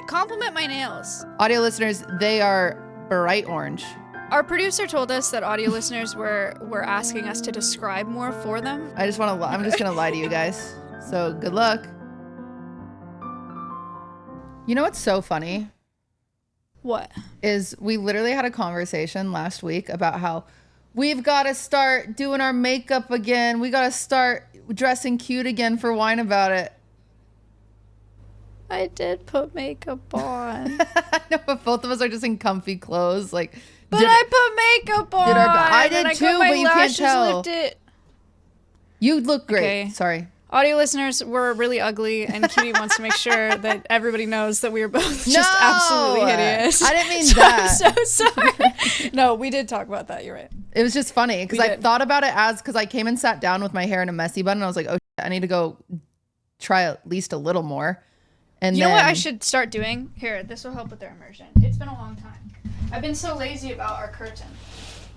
Compliment my nails. Audio listeners, they are bright orange. Our producer told us that audio listeners were asking us to describe more for them. I'm just going to lie to you guys. So good luck. You know what's so funny? What? Is we literally had a conversation last week about how we've got to start doing our makeup again. We got to start dressing cute again for Wine About It. I did put makeup on. No, but both of us are just in comfy clothes. Like, but I put makeup on. I did too, but you can't tell. Lifted. You look great. Okay. Sorry. Audio listeners, we're really ugly, and Cutie wants to make sure that everybody knows that we are both just absolutely hideous. I didn't mean that. I'm so sorry. No, we did talk about that. You're right. It was just funny because I thought about it because I came and sat down with my hair in a messy bun, and I was like, oh, shit, I need to go try at least a little more. And you know what I should start doing? Here, this will help with their immersion. It's been a long time. I've been so lazy about our curtain.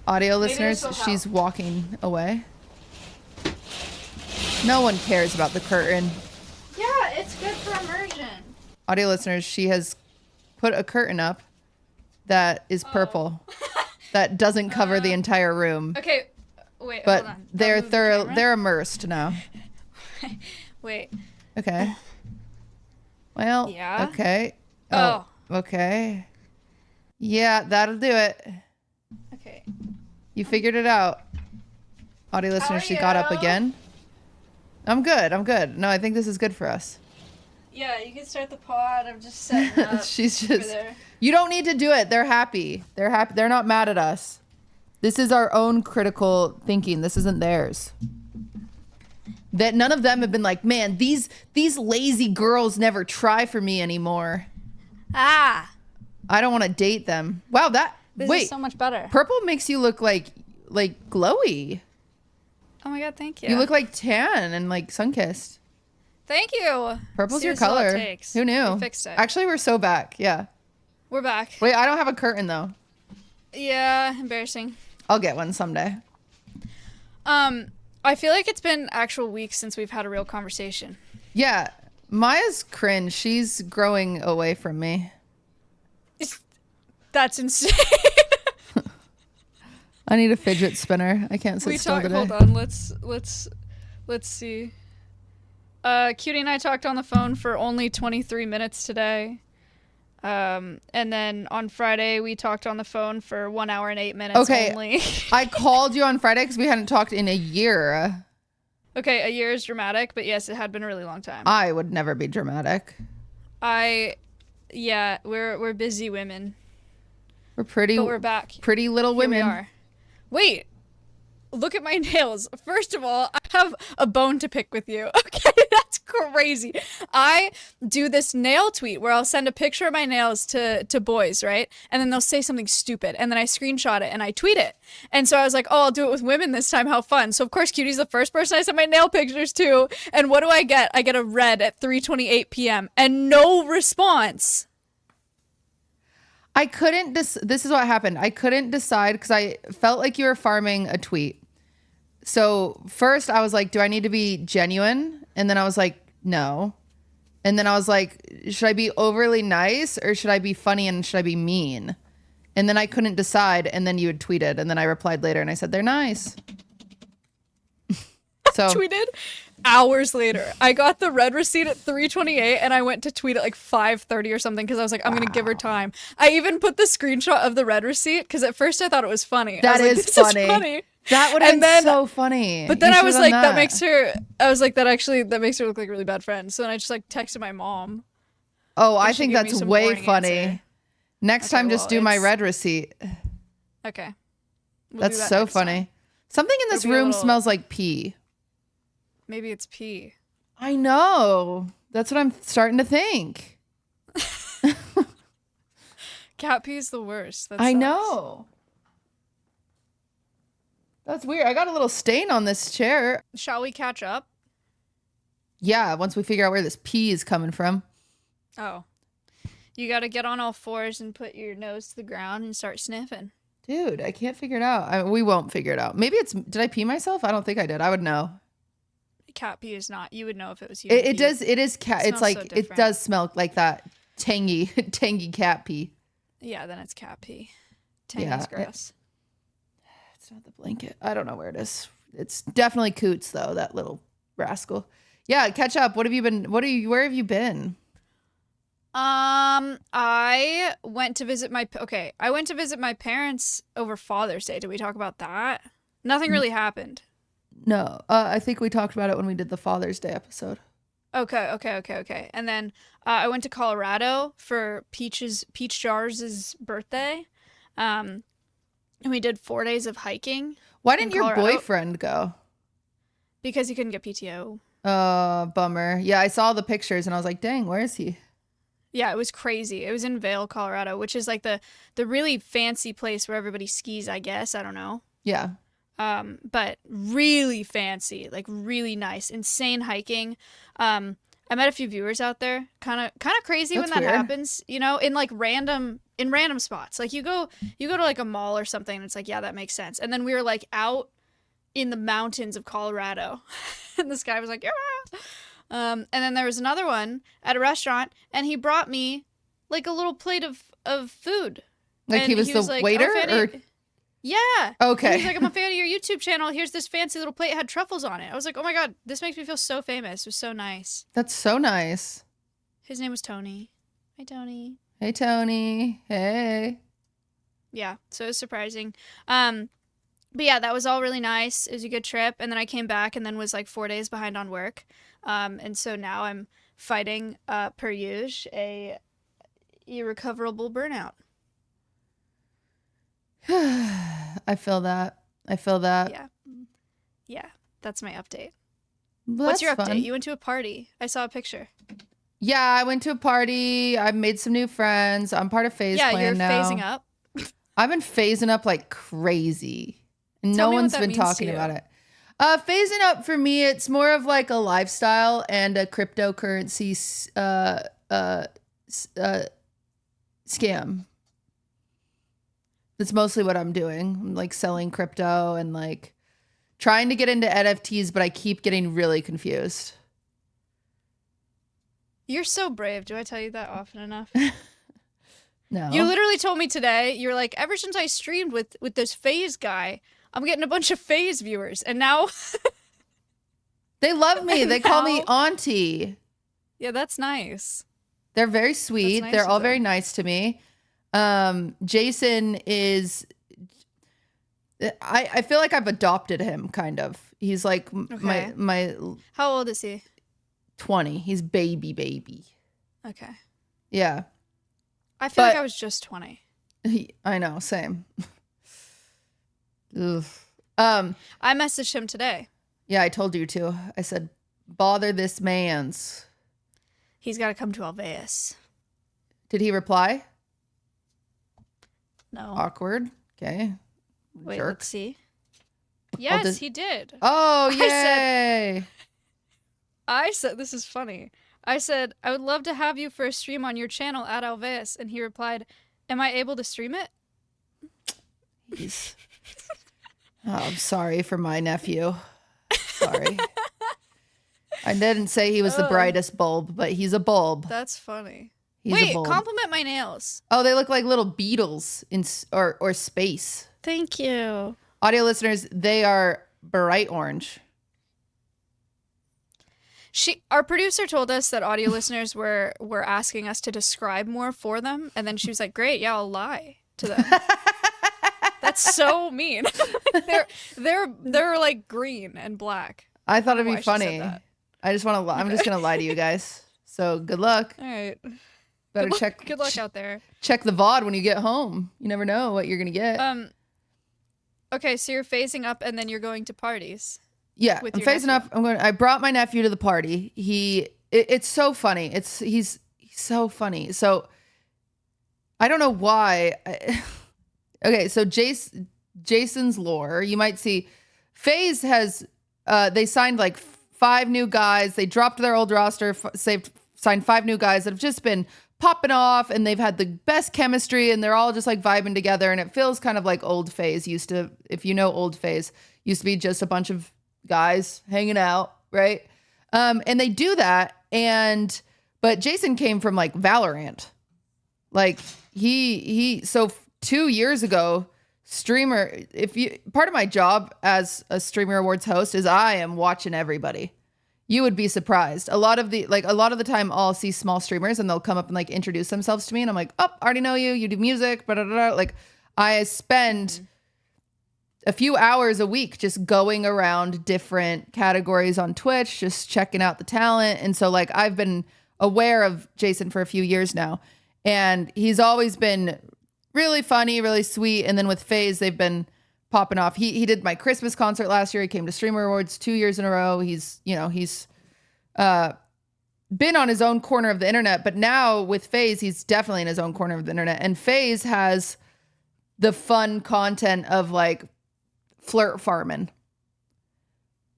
Audio listeners, she's walking away. No one cares about the curtain. Yeah, it's good for immersion. Audio listeners, she has put a curtain up that is purple. That doesn't cover the entire room. Okay, wait, but hold on. they're immersed now. Wait. Okay. Well, yeah. Okay. Oh. Okay. Yeah, that'll do it. Okay. You figured it out. Audio listeners, she got up again. I'm good. No, I think this is good for us. Yeah, you can start the pod. I'm just setting up. She's just... You don't need to do it. They're happy. They're happy. They're not mad at us. This is our own critical thinking. This isn't theirs. That none of them have been like, man, these lazy girls never try for me anymore. Ah. I don't want to date them. Wow, this is so much better. Purple makes you look like glowy. Oh my god, thank you. You look like tan and like sun-kissed. Thank you. Purple's your color. Who knew? We fixed it. Actually, we're so back. Yeah. We're back. Wait, I don't have a curtain though. Yeah, embarrassing. I'll get one someday. I feel like it's been actual weeks since we've had a real conversation. Yeah. Maya's cringe. She's growing away from me. That's insane. I need a fidget spinner. I can't sit still today. Hold on. Let's see. Cutie and I talked on the phone for only 23 minutes today. And then on Friday we talked on the phone for 1 hour and 8 minutes only. I called you on Friday because we hadn't talked in a year. Okay, a year is dramatic, but yes, it had been a really long time. I would never be dramatic. Yeah, we're busy women. But we're back. Pretty little women. Here we are. Wait, look at my nails. First of all, I have a bone to pick with you. Okay, that's crazy. I do this nail tweet where I'll send a picture of my nails to boys, right? And then they'll say something stupid, and then I screenshot it and I tweet it. And so I was like, oh, I'll do it with women this time. How fun. So of course, Cutie's the first person I sent my nail pictures to. And what do I get? I get a red at 3:28 p.m. and no response. I couldn't, this is what happened. I couldn't decide because I felt like you were farming a tweet. So first I was like, do I need to be genuine? And then I was like, no. And then I was like, should I be overly nice or should I be funny and should I be mean? And then I couldn't decide. And then you had tweeted. And then I replied later and I said, they're nice. So tweeted hours later. I got the red receipt at 3:28 and I went to tweet at like 5:30 or something because I was like, I'm going to give her time. I even put the screenshot of the red receipt because at first I thought it was funny. That is funny. That would have been so funny. But then I was like, that makes her look like a really bad friend. So then I just like texted my mom. Oh, I think that's way funny. Answer. Next time, just do my red receipt. Okay. That's so funny. Something in this room smells like pee. Maybe it's pee. I know. That's what I'm starting to think. Cat pee is the worst. I know. That's weird. I got a little stain on this chair. Shall we catch up? Yeah, once we figure out where this pee is coming from. Oh. You got to get on all fours and put your nose to the ground and start sniffing. Dude, I can't figure it out. We won't figure it out. Maybe it's... Did I pee myself? I don't think I did. I would know. Cat pee is not. You would know if it was you. It does. It is cat. It's like... So it does smell like that tangy cat pee. Yeah, then it's cat pee. Tangy Yeah, is gross. It's not the blanket. I don't know where it is. It's definitely Coots though, that little rascal. Yeah, catch up. Where have you been? I went to visit my parents over Father's Day. Did we talk about that? Nothing really happened. No, I think we talked about it when we did the Father's Day episode. Okay. And then I went to Colorado for Peach Jars' birthday. And we did 4 days of hiking. Why didn't your boyfriend go? Because he couldn't get PTO. Bummer. Yeah, I saw the pictures and I was like, dang, where is he? Yeah, it was crazy. It was in Vail, Colorado, which is like the really fancy place where everybody skis, I guess. I don't know. Yeah. But really fancy, like really nice, insane hiking. I met a few viewers out there. Kind of crazy. That's when that happens, you know, in random spots. Like you go to like a mall or something and it's like, yeah, that makes sense. And then we were like out in the mountains of Colorado and this guy was like, yeah. And then there was another one at a restaurant and he brought me like a little plate of food. Like he was the like, waiter or... Yeah. Okay. He's like, I'm a fan of your YouTube channel. Here's this fancy little plate. It had truffles on it. I was like, oh my God, this makes me feel so famous. It was so nice. That's so nice. His name was Tony. Hi, Tony. Hey, Tony. Hey. Yeah. So it was surprising. But yeah, that was all really nice. It was a good trip. And then I came back and then was like 4 days behind on work. And so now I'm fighting, per usual, a irrecoverable burnout. I feel that. Yeah. That's my update. Well, what's your update? Fun. You went to a party. I saw a picture. Yeah, I went to a party. I made some new friends. I'm part of Phase Clan now. Yeah, you're phasing up. I've been phasing up like crazy. Tell no one's been talking about it. Phasing up for me, it's more of like a lifestyle and a cryptocurrency scam. That's mostly what I'm doing. I'm like selling crypto and like trying to get into NFTs, but I keep getting really confused. You're so brave. Do I tell you that often enough? No. You literally told me today, you're like, ever since I streamed with this Phase guy, I'm getting a bunch of Phase viewers. And now... they love me. They call me auntie. Yeah, that's nice. They're very sweet. Nice. They're all very nice to me. Jason is... I feel like I've adopted him, kind of. He's like my... How old is he? 20. He's baby. Okay. Yeah. I feel like I was just 20. I know, same. Ugh. I messaged him today. Yeah, I told you to. I said, bother this man's. He's got to come to Alveus. Did he reply? No. Awkward. Okay. Wait, Jerk. let's see. Yes, he did. Oh, yay. I said, this is funny. I said, I would love to have you for a stream on your channel at Alveus. And he replied, am I able to stream it? I'm sorry for my nephew. Sorry. I didn't say he was the brightest bulb, but he's a bulb. That's funny. Wait, compliment my nails. Oh, they look like little beetles or space. Thank you. Audio listeners, they are bright orange. Our producer told us that audio listeners were asking us to describe more for them, and then she was like, "Great, yeah, I'll lie to them." That's so mean. they're like green and black. I thought it'd be funny. I just want to. I'm just gonna lie to you guys. So good luck. All right. Better Good luck out there. Check the VOD when you get home. You never know what you're gonna get. Okay, so you're phasing up, and then you're going to parties. Yeah, I'm phasing up. I brought my nephew to the party. It's so funny. He's so funny. So I don't know why. Okay, so Jason's lore. You might see FaZe has they signed like 5 new guys. They dropped their old roster, signed 5 new guys that have just been popping off, and they've had the best chemistry, and they're all just like vibing together. And it feels kind of like old FaZe used to. If you know old FaZe, used to be just a bunch of guys hanging out, right? And they do that, But Jason came from like Valorant. Like so 2 years ago, part of my job as a Streamer Awards host is I am watching everybody. You would be surprised. A lot of the time I'll see small streamers and they'll come up and like introduce themselves to me and I'm like, oh, I already know you. You do music, blah, blah, blah. Like I spend a few hours a week just going around different categories on Twitch, just checking out the talent. And so like I've been aware of Jason for a few years now. And he's always been really funny, really sweet. And then with FaZe, they've been popping off. He did my Christmas concert last year. He came to Streamer Awards 2 years in a row. He's been on his own corner of the internet, but now with FaZe, he's definitely in his own corner of the internet. And FaZe has the fun content of like flirt farming,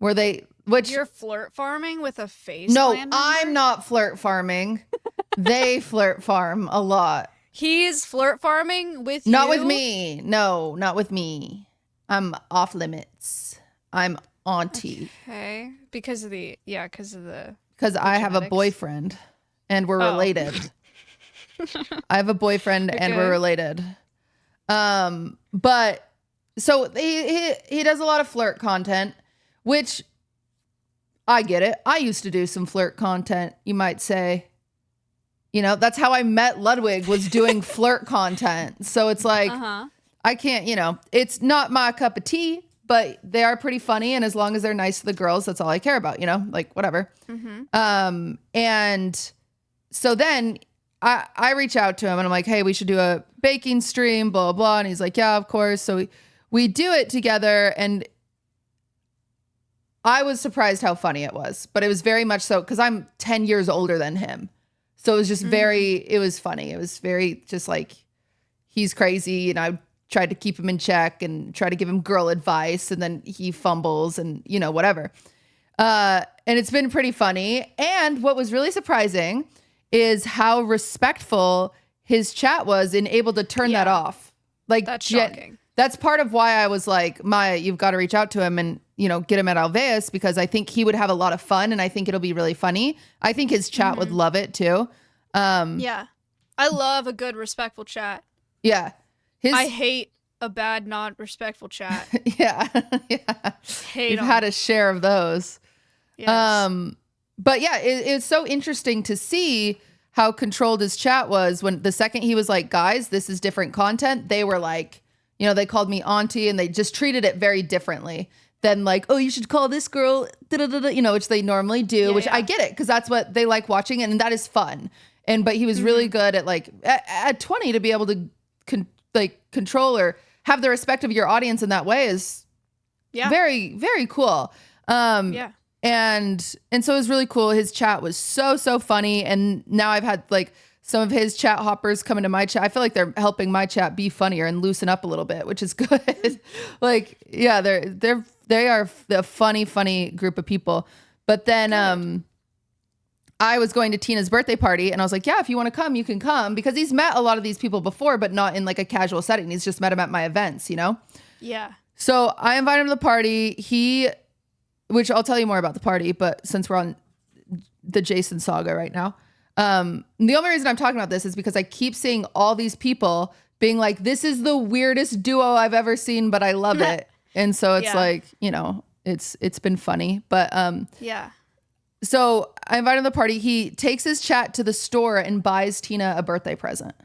You're flirt farming with a FaZe No, clan member? I'm not flirt farming. They flirt farm a lot. He's flirt farming with you? Not with me. No, not with me. I'm off limits. I'm auntie. Okay. Because of the Because I have a genetics. boyfriend and we're related. I have a boyfriend and we're related. But so he does a lot of flirt content, which I get it. I used to do some flirt content, you might say. You know, that's how I met Ludwig, was doing flirt content. So it's like, I can't, it's not my cup of tea, but they are pretty funny. And as long as they're nice to the girls, that's all I care about, like whatever. And so then I reach out to him and I'm like, hey, we should do a baking stream, blah, blah, blah. And he's like, yeah, of course. So we do it together. And I was surprised how funny it was, but it was very much so because I'm 10 years older than him. So it was just it was funny. It was very just like, he's crazy. And I tried to keep him in check and try to give him girl advice. And then he fumbles and, whatever. And it's been pretty funny. And what was really surprising is how respectful his chat was and able to turn that off. Like, that's shocking. That's part of why I was like, Maya, you've got to reach out to him and, get him at Alveus, because I think he would have a lot of fun and I think it'll be really funny. I think his chat would love it too. Yeah. I love a good respectful chat. Yeah. I hate a bad, not respectful chat. Yeah. Hate You've 'em. had a share of those. Yes. But yeah, it's so interesting to see how controlled his chat was when the second he was like, guys, this is different content. They were like, they called me auntie and they just treated it very differently than like, oh, you should call this girl, which they normally do, which I get it because that's what they like watching and that is fun. But he was really good at like at 20 to be able to control or have the respect of your audience in that way is very, very cool. And so it was really cool. His chat was so funny. And now I've had like some of his chat hoppers come into my chat. I feel like they're helping my chat be funnier and loosen up a little bit, which is good. Like, yeah, they are a funny group of people. But then I was going to Tina's birthday party and I was like, yeah, if you want to come, you can come, because he's met a lot of these people before, but not in like a casual setting. He's just met them at my events, Yeah. So I invited him to the party. Which I'll tell you more about the party, but since we're on the Jason saga right now, the only reason I'm talking about this is because I keep seeing all these people being like, this is the weirdest duo I've ever seen, but I love it. And so it's like, it's been funny, but so I invited him to the party. He takes his chat to the store and buys Tina a birthday present.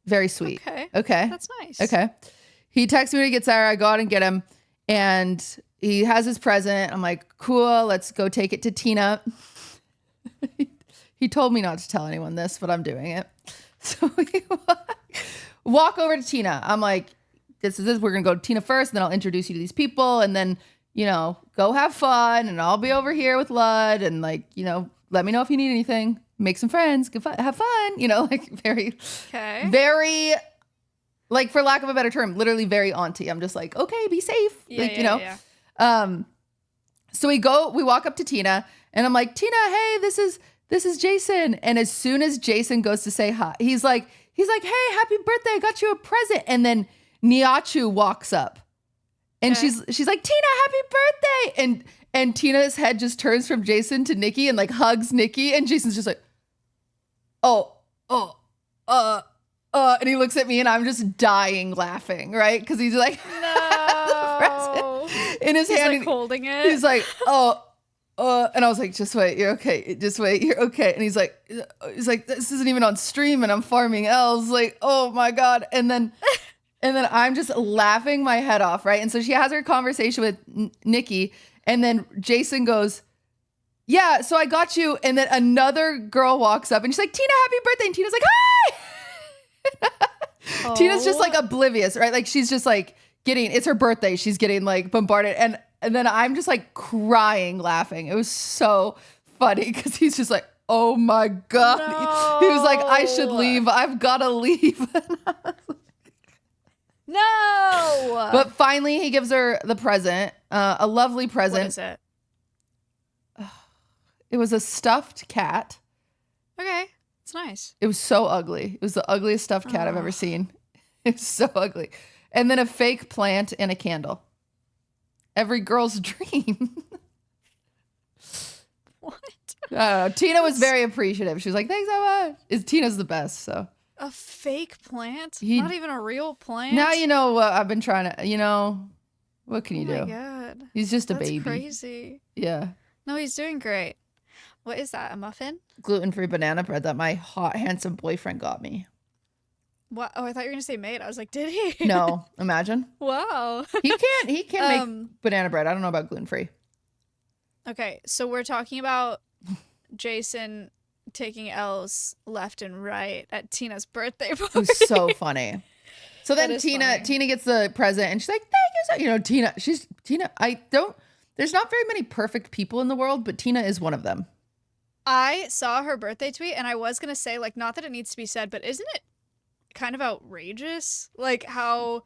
Very sweet. Okay. That's nice. Okay. He texts me when he gets there. I go out and get him and he has his present. I'm like, cool, let's go take it to Tina. He told me not to tell anyone this, but I'm doing it. So we walk over to Tina. I'm like, this is this. We're going to go to Tina first, and then I'll introduce you to these people. And then, go have fun. And I'll be over here with Lud. And let me know if you need anything. Make some friends. Have fun. Very, very, like, for lack of a better term, literally very auntie. I'm just like, okay, be safe. So we walk up to Tina and I'm like, Tina, hey, this is Jason. And as soon as Jason goes to say hi, he's like, hey, happy birthday. I got you a present. And then Niachu walks up and she's like, Tina, happy birthday. And Tina's head just turns from Jason to Nikki and like hugs Nikki. And Jason's just like, oh, oh, and he looks at me and I'm just dying laughing, right? Because he's like, No. in his He's hand. like holding it. He's like, and I was like, just wait, you're okay. Just wait, you're okay. And he's like, this isn't even on stream and I'm farming elves. Like, oh my God. And then I'm just laughing my head off, right? And so she has her conversation with Nikki, and then Jason goes, yeah, so I got you. And then another girl walks up and she's like, Tina, happy birthday. And Tina's like, hi. Tina's just like oblivious, right? Like she's just like it's her birthday. She's getting like bombarded. And then I'm just like crying, laughing. It was so funny because he's just like, oh my God. No. He was like, I should leave. I've got to leave. No. But finally he gives her the present, a lovely present. What is it? It was a stuffed cat. Okay. It's nice. It was so ugly. It was the ugliest stuffed cat I've ever seen. It's so ugly. And then a fake plant and a candle. Every girl's dream. What? I don't know. Tina was very appreciative. She was like, thanks so much. Tina's the best, so. A fake plant? Not even a real plant? Now you know what I've been trying to, what can you do? Oh my God. He's just a That's baby. crazy. Yeah. No, he's doing great. What is that? A muffin? Gluten-free banana bread that my hot, handsome boyfriend got me. What? Oh, I thought you were going to say made. I was like, did he? No, imagine. Wow. He can't make banana bread. I don't know about gluten-free. Okay, so we're talking about Jason taking L's left and right at Tina's birthday party. It was so funny. So then Tina gets the present and she's like, thank you so, Tina, there's not very many perfect people in the world, but Tina is one of them. I saw her birthday tweet and I was going to say, like, not that it needs to be said, but isn't it kind of outrageous? Like how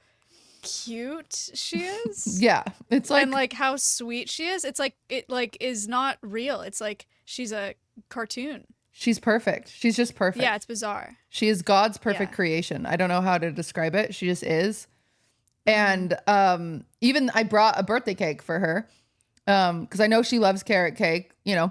cute she is? Yeah. It's like, and like how sweet she is. It's like, it like is not real. It's like she's a cartoon. She's perfect. She's just perfect. Yeah, it's bizarre. She is God's perfect creation. I don't know how to describe it. She just is. And even I brought a birthday cake for her because I know she loves carrot cake, Yeah.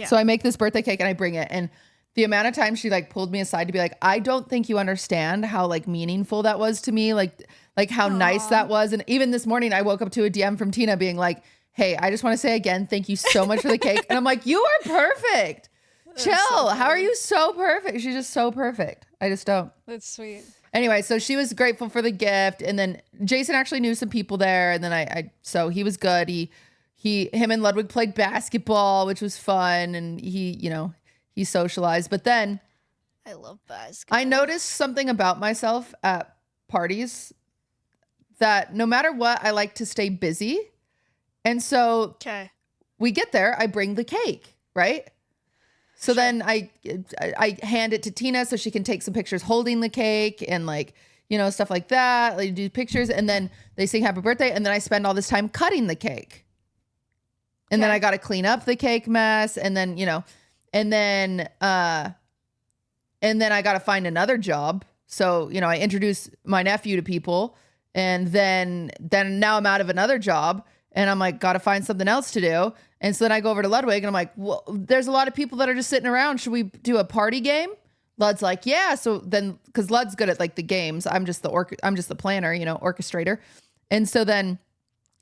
So I make this birthday cake and I bring it. And the amount of time she like pulled me aside to be like, I don't think you understand how like meaningful that was to me. Like how nice that was. And even this morning I woke up to a DM from Tina being like, hey, I just want to say again, thank you so much for the cake. And I'm like, you are perfect. Chill. So how are you so perfect? She's just so perfect. I just don't. That's sweet. Anyway, so she was grateful for the gift. And then Jason actually knew some people there. And then so he was good. Him and Ludwig played basketball, which was fun. And he socialized. But then I love basketball. I noticed something about myself at parties that no matter what, I like to stay busy. And so we get there, I bring the cake, right? So then I hand it to Tina so she can take some pictures holding the cake and like, stuff like that. Like do pictures and then they sing happy birthday. And then I spend all this time cutting the cake. And then I got to clean up the cake mess. And then, and then I got to find another job. So, I introduce my nephew to people and then now I'm out of another job and I'm like, got to find something else to do. And so then I go over to Ludwig and I'm like, well, there's a lot of people that are just sitting around. Should we do a party game? Lud's like, yeah. So then, cause Lud's good at like the games. I'm just the planner, orchestrator. And so then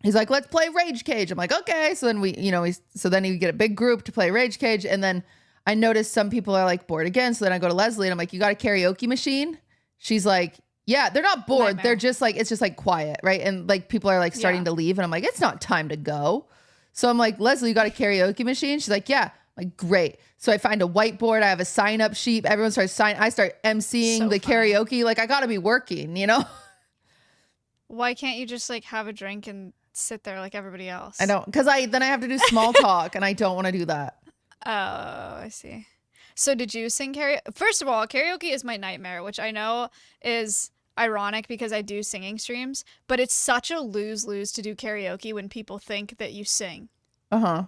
he's like, let's play Rage Cage. I'm like, okay. So then so then you get a big group to play Rage Cage. And then I noticed some people are like bored again. So then I go to Leslie and I'm like, you got a karaoke machine? She's like, yeah, they're not bored. Nightmare. They're just like, it's just like quiet. Right. And like people are like starting to leave and I'm like, it's not time to go. So I'm like, Leslie, you got a karaoke machine? She's like, yeah. I'm like, great. So I find a whiteboard. I have a sign up sheet. Everyone starts signing. I start emceeing the karaoke. Like I got to be working, Why can't you just like have a drink and sit there like everybody else? I don't, because then I have to do small talk and I don't want to do that. Oh, I see. So did you sing karaoke? First of all, karaoke is my nightmare, which I know is ironic because I do singing streams, but it's such a lose-lose to do karaoke when people think that you sing. Uh-huh.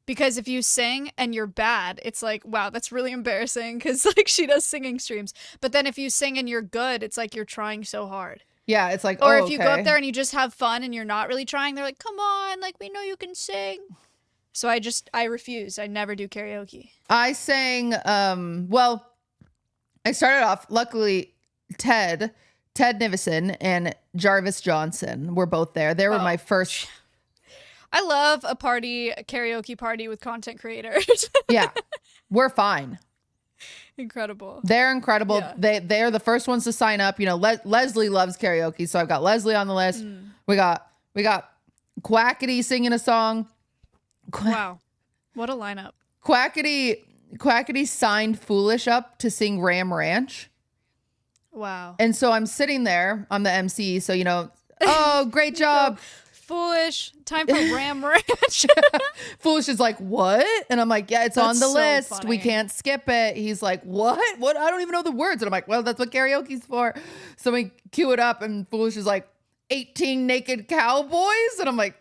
Because if you sing and you're bad, it's like, wow, that's really embarrassing because like she does singing streams. But then if you sing and you're good, it's like you're trying so hard. Yeah, it's like, or if you go up there and you just have fun and you're not really trying, they're like, come on, like we know you can sing. So I refused. I never do karaoke. I sang, well, I started off, luckily, Ted Nivison and Jarvis Johnson were both there. They were my first. I love a karaoke party with content creators. Yeah, we're fine. Incredible. They're incredible. Yeah. They're the first ones to sign up. You know, Leslie loves karaoke, so I've got Leslie on the list. We got Quackity singing a song. Wow, what a lineup. Quackity signed Foolish up to sing Ram Ranch. Wow. And so I'm sitting there, I'm the MC, so, you know, oh, great job. Foolish, time for Ram Ranch. Foolish is like, what? And I'm like, yeah, it's on the so list. funny. We can't skip it. He's like, what? I don't even know the words. And I'm like, well, that's what karaoke's for. So we cue it up and Foolish is like, 18 naked cowboys. And I'm like,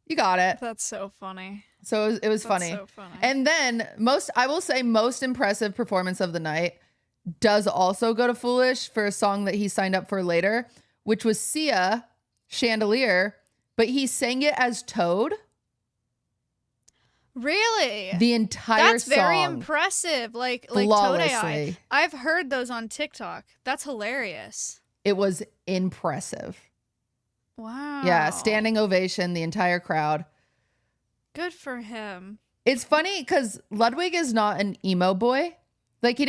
you got it. That's so funny. So it was funny. So funny. And then I will say most impressive performance of the night does also go to Foolish for a song that he signed up for later, which was Sia, Chandelier, but he sang it as Toad. Really? The entire That's song. very impressive. Like Toad AI. Flawlessly. I've heard those on TikTok. That's hilarious. It was impressive. Wow. Yeah, standing ovation, the entire crowd. Good for him. It's funny because Ludwig is not an emo boy. Like he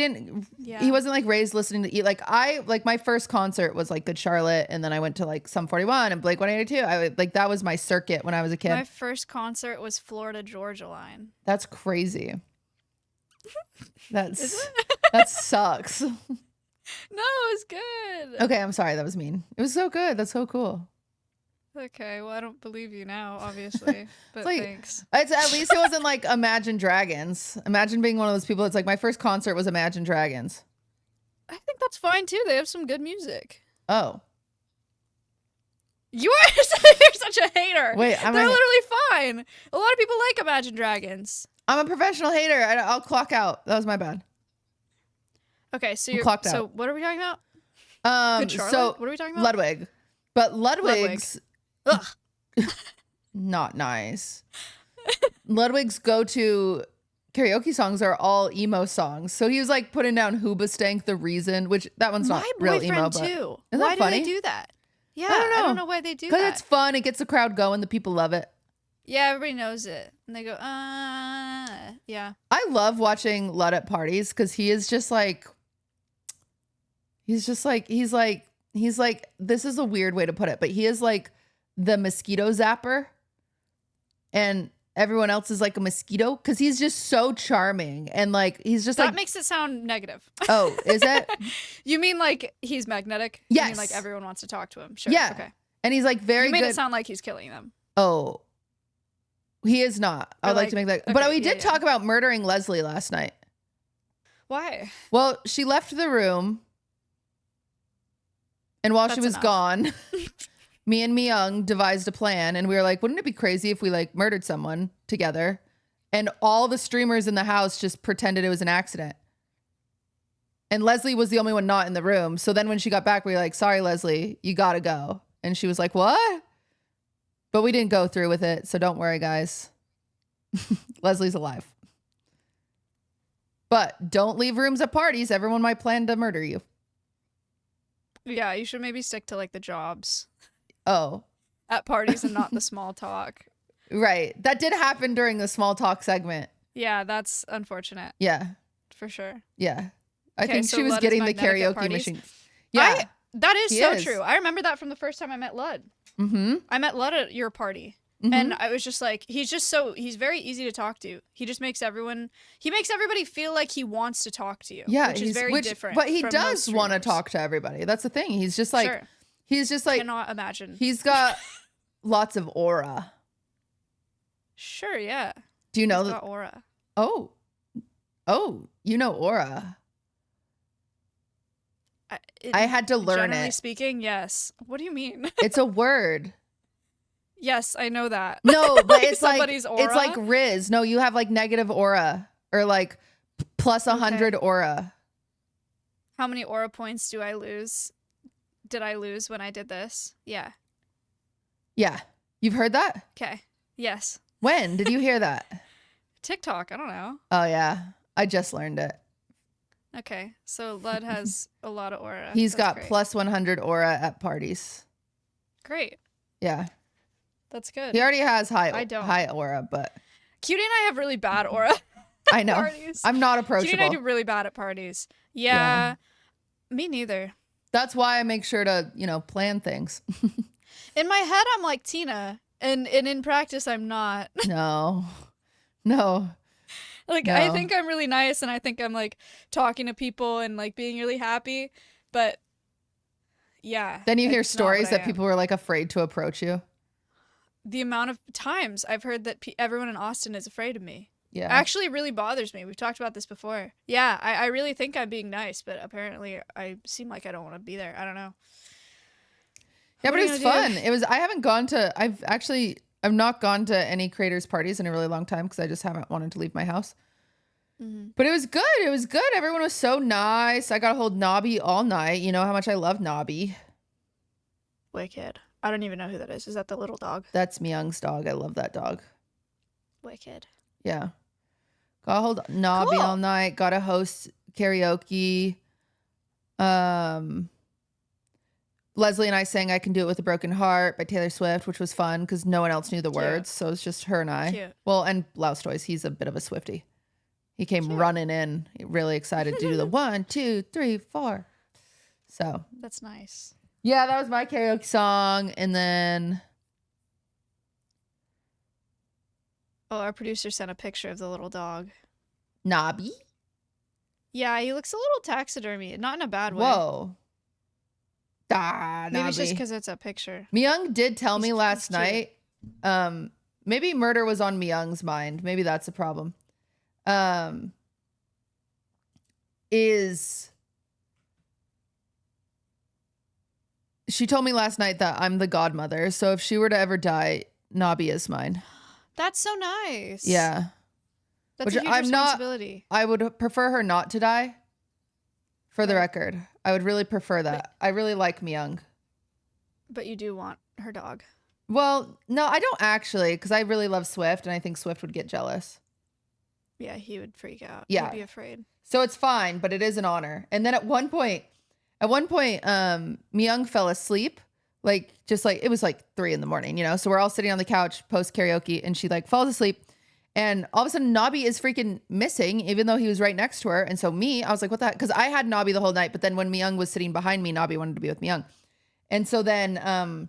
wasn't like raised listening to like my first concert was like Good Charlotte, and then I went to like Sum 41 and Blake 182. That was my circuit when I was a kid. My first concert was Florida Georgia Line. That's crazy. That sucks. No, it was good. Okay, I'm sorry, that was mean. It was so good. That's so cool. Okay, well, I don't believe you now, obviously, but like, thanks. At least it wasn't like Imagine Dragons. Imagine being one of those people that's like, my first concert was Imagine Dragons. I think that's fine, too. They have some good music. Oh. You're such a hater. Wait, They're literally fine. A lot of people like Imagine Dragons. I'm a professional hater. I'll clock out. That was my bad. Okay, so clocked so out. what are we talking about? Good Charlotte? So what are we talking about? Ludwig. But Ludwig's Ugh. not nice. Ludwig's go-to karaoke songs are all emo songs. So he was like putting down Hoobastank The Reason, which that one's not real emo, but too. isn't Why that funny? do they do that? Yeah, I don't know why they do that. Because it's fun. It gets the crowd going. The people love it. Yeah, everybody knows it. And they go, yeah. I love watching Lud at parties because he is just like, he's like, this is a weird way to put it, but he is like the mosquito zapper and everyone else is like a mosquito because he's just so charming and like, he's just that makes it sound negative. Oh, is it? You mean like he's magnetic? Yes. You mean like everyone wants to talk to him? Sure. Yeah. Okay. And he's like very You made good. it sound like he's killing them. Oh, he is not. I'd like to make that. Okay, but we did talk about murdering Leslie last night. Why? Well, she left the room. And while she was gone, me and Myung devised a plan. And we were like, wouldn't it be crazy if we like murdered someone together? And all the streamers in the house just pretended it was an accident. And Leslie was the only one not in the room. So then when she got back, we were like, sorry, Leslie, you gotta go. And she was like, what? But we didn't go through with it. So don't worry, guys. Leslie's alive. But don't leave rooms at parties. Everyone might plan to murder you. Yeah, you should maybe stick to like the jobs. Oh. At parties and not the small talk. Right. That did happen during the small talk segment. Yeah, that's unfortunate. Yeah. For sure. Yeah. I Okay, think so she was Lud is getting the magnetic at karaoke parties? machine. Yeah. That is He so is. true. I remember that from the first time I met Lud. Mm-hmm. I met Lud at your party. Mm-hmm. And I was just like, he's very easy to talk to. He just makes everybody feel like he wants to talk to you. Yeah. Which is very different. But he from does most want to streamers. talk to everybody. That's the thing. He's just like, Sure. Cannot imagine. He's got lots of aura. Sure, yeah. Do you know He's that? got aura. Oh, you know aura. I had to learn Generally it. speaking, yes. What do you mean? It's a word. Yes, I know that. No, but it's like Somebody's aura? it's like Riz. No, you have like negative aura or like plus 100 aura. How many aura points do I lose? Did I lose when I did this? Yeah. Yeah. You've heard that? Okay. Yes. When did you hear that? TikTok. I don't know. Oh yeah, I just learned it. Okay, so Lud has a lot of aura. He's That's got great. plus 100 aura at parties. Great. Yeah. That's good. He already has I don't. high aura, but Cutie and I have really bad aura. I know. Parties. I'm not Cutie and I approachable. do really bad at parties. Yeah. Me neither. That's why I make sure to, plan things. In my head, I'm like Tina, and in practice, I'm not. No. Like, No. I think I'm really nice, and I think I'm, like, talking to people and, like, being really happy, but, yeah. Then you hear stories that people were, like, afraid to approach you. The amount of times I've heard that everyone in Austin is afraid of me. Yeah. Actually really bothers me. We've talked about this before. Yeah, I really think I'm being nice, but apparently I seem like I don't want to be there. I don't know. Yeah, but it was fun. I've not gone to any creators parties in a really long time because I just haven't wanted to leave my house. Mm-hmm. But it was good. It was good. Everyone was so nice. I got to hold Nobby all night. You know how much I love Nobby. Wicked. I don't even know who that is. Is that the little dog? That's Myung's dog. I love that dog. Wicked. Yeah. Got to hold Nobby all night. Got to host karaoke. Leslie and I sang I Can Do It With a Broken Heart by Taylor Swift, which was fun because no one else knew the words. So it's just her and I. Cute. Well, and Blouse Toys. He's a bit of a Swiftie. He came running in, really excited to do the 1, 2, 3, 4. So that's nice. Yeah, that was my karaoke song. And then our producer sent a picture of the little dog. Nobby? Yeah, he looks a little taxidermy, not in a bad way. Whoa. Maybe it's just because it's a picture. Myung did tell me last night, maybe murder was on Myung's mind. Maybe that's a problem. She told me last night that I'm the godmother. So if she were to ever die, Nobby is mine. That's so nice. Yeah. That's a huge responsibility. I would prefer her not to die. For the record, I would really prefer that. I really like Myung. But you do want her dog. Well, no, I don't actually, because I really love Swift, and I think Swift would get jealous. Yeah, he would freak out. Yeah. He'd be afraid. So it's fine, but it is an honor. And then at one point, Myung fell asleep. It was like 3 a.m, So we're all sitting on the couch post karaoke, and she falls asleep. And all of a sudden, Nobby is freaking missing, even though he was right next to her. And so I was like, what the heck? Because I had Nobby the whole night. But then when Myung was sitting behind me, Nobby wanted to be with Myung. And so then all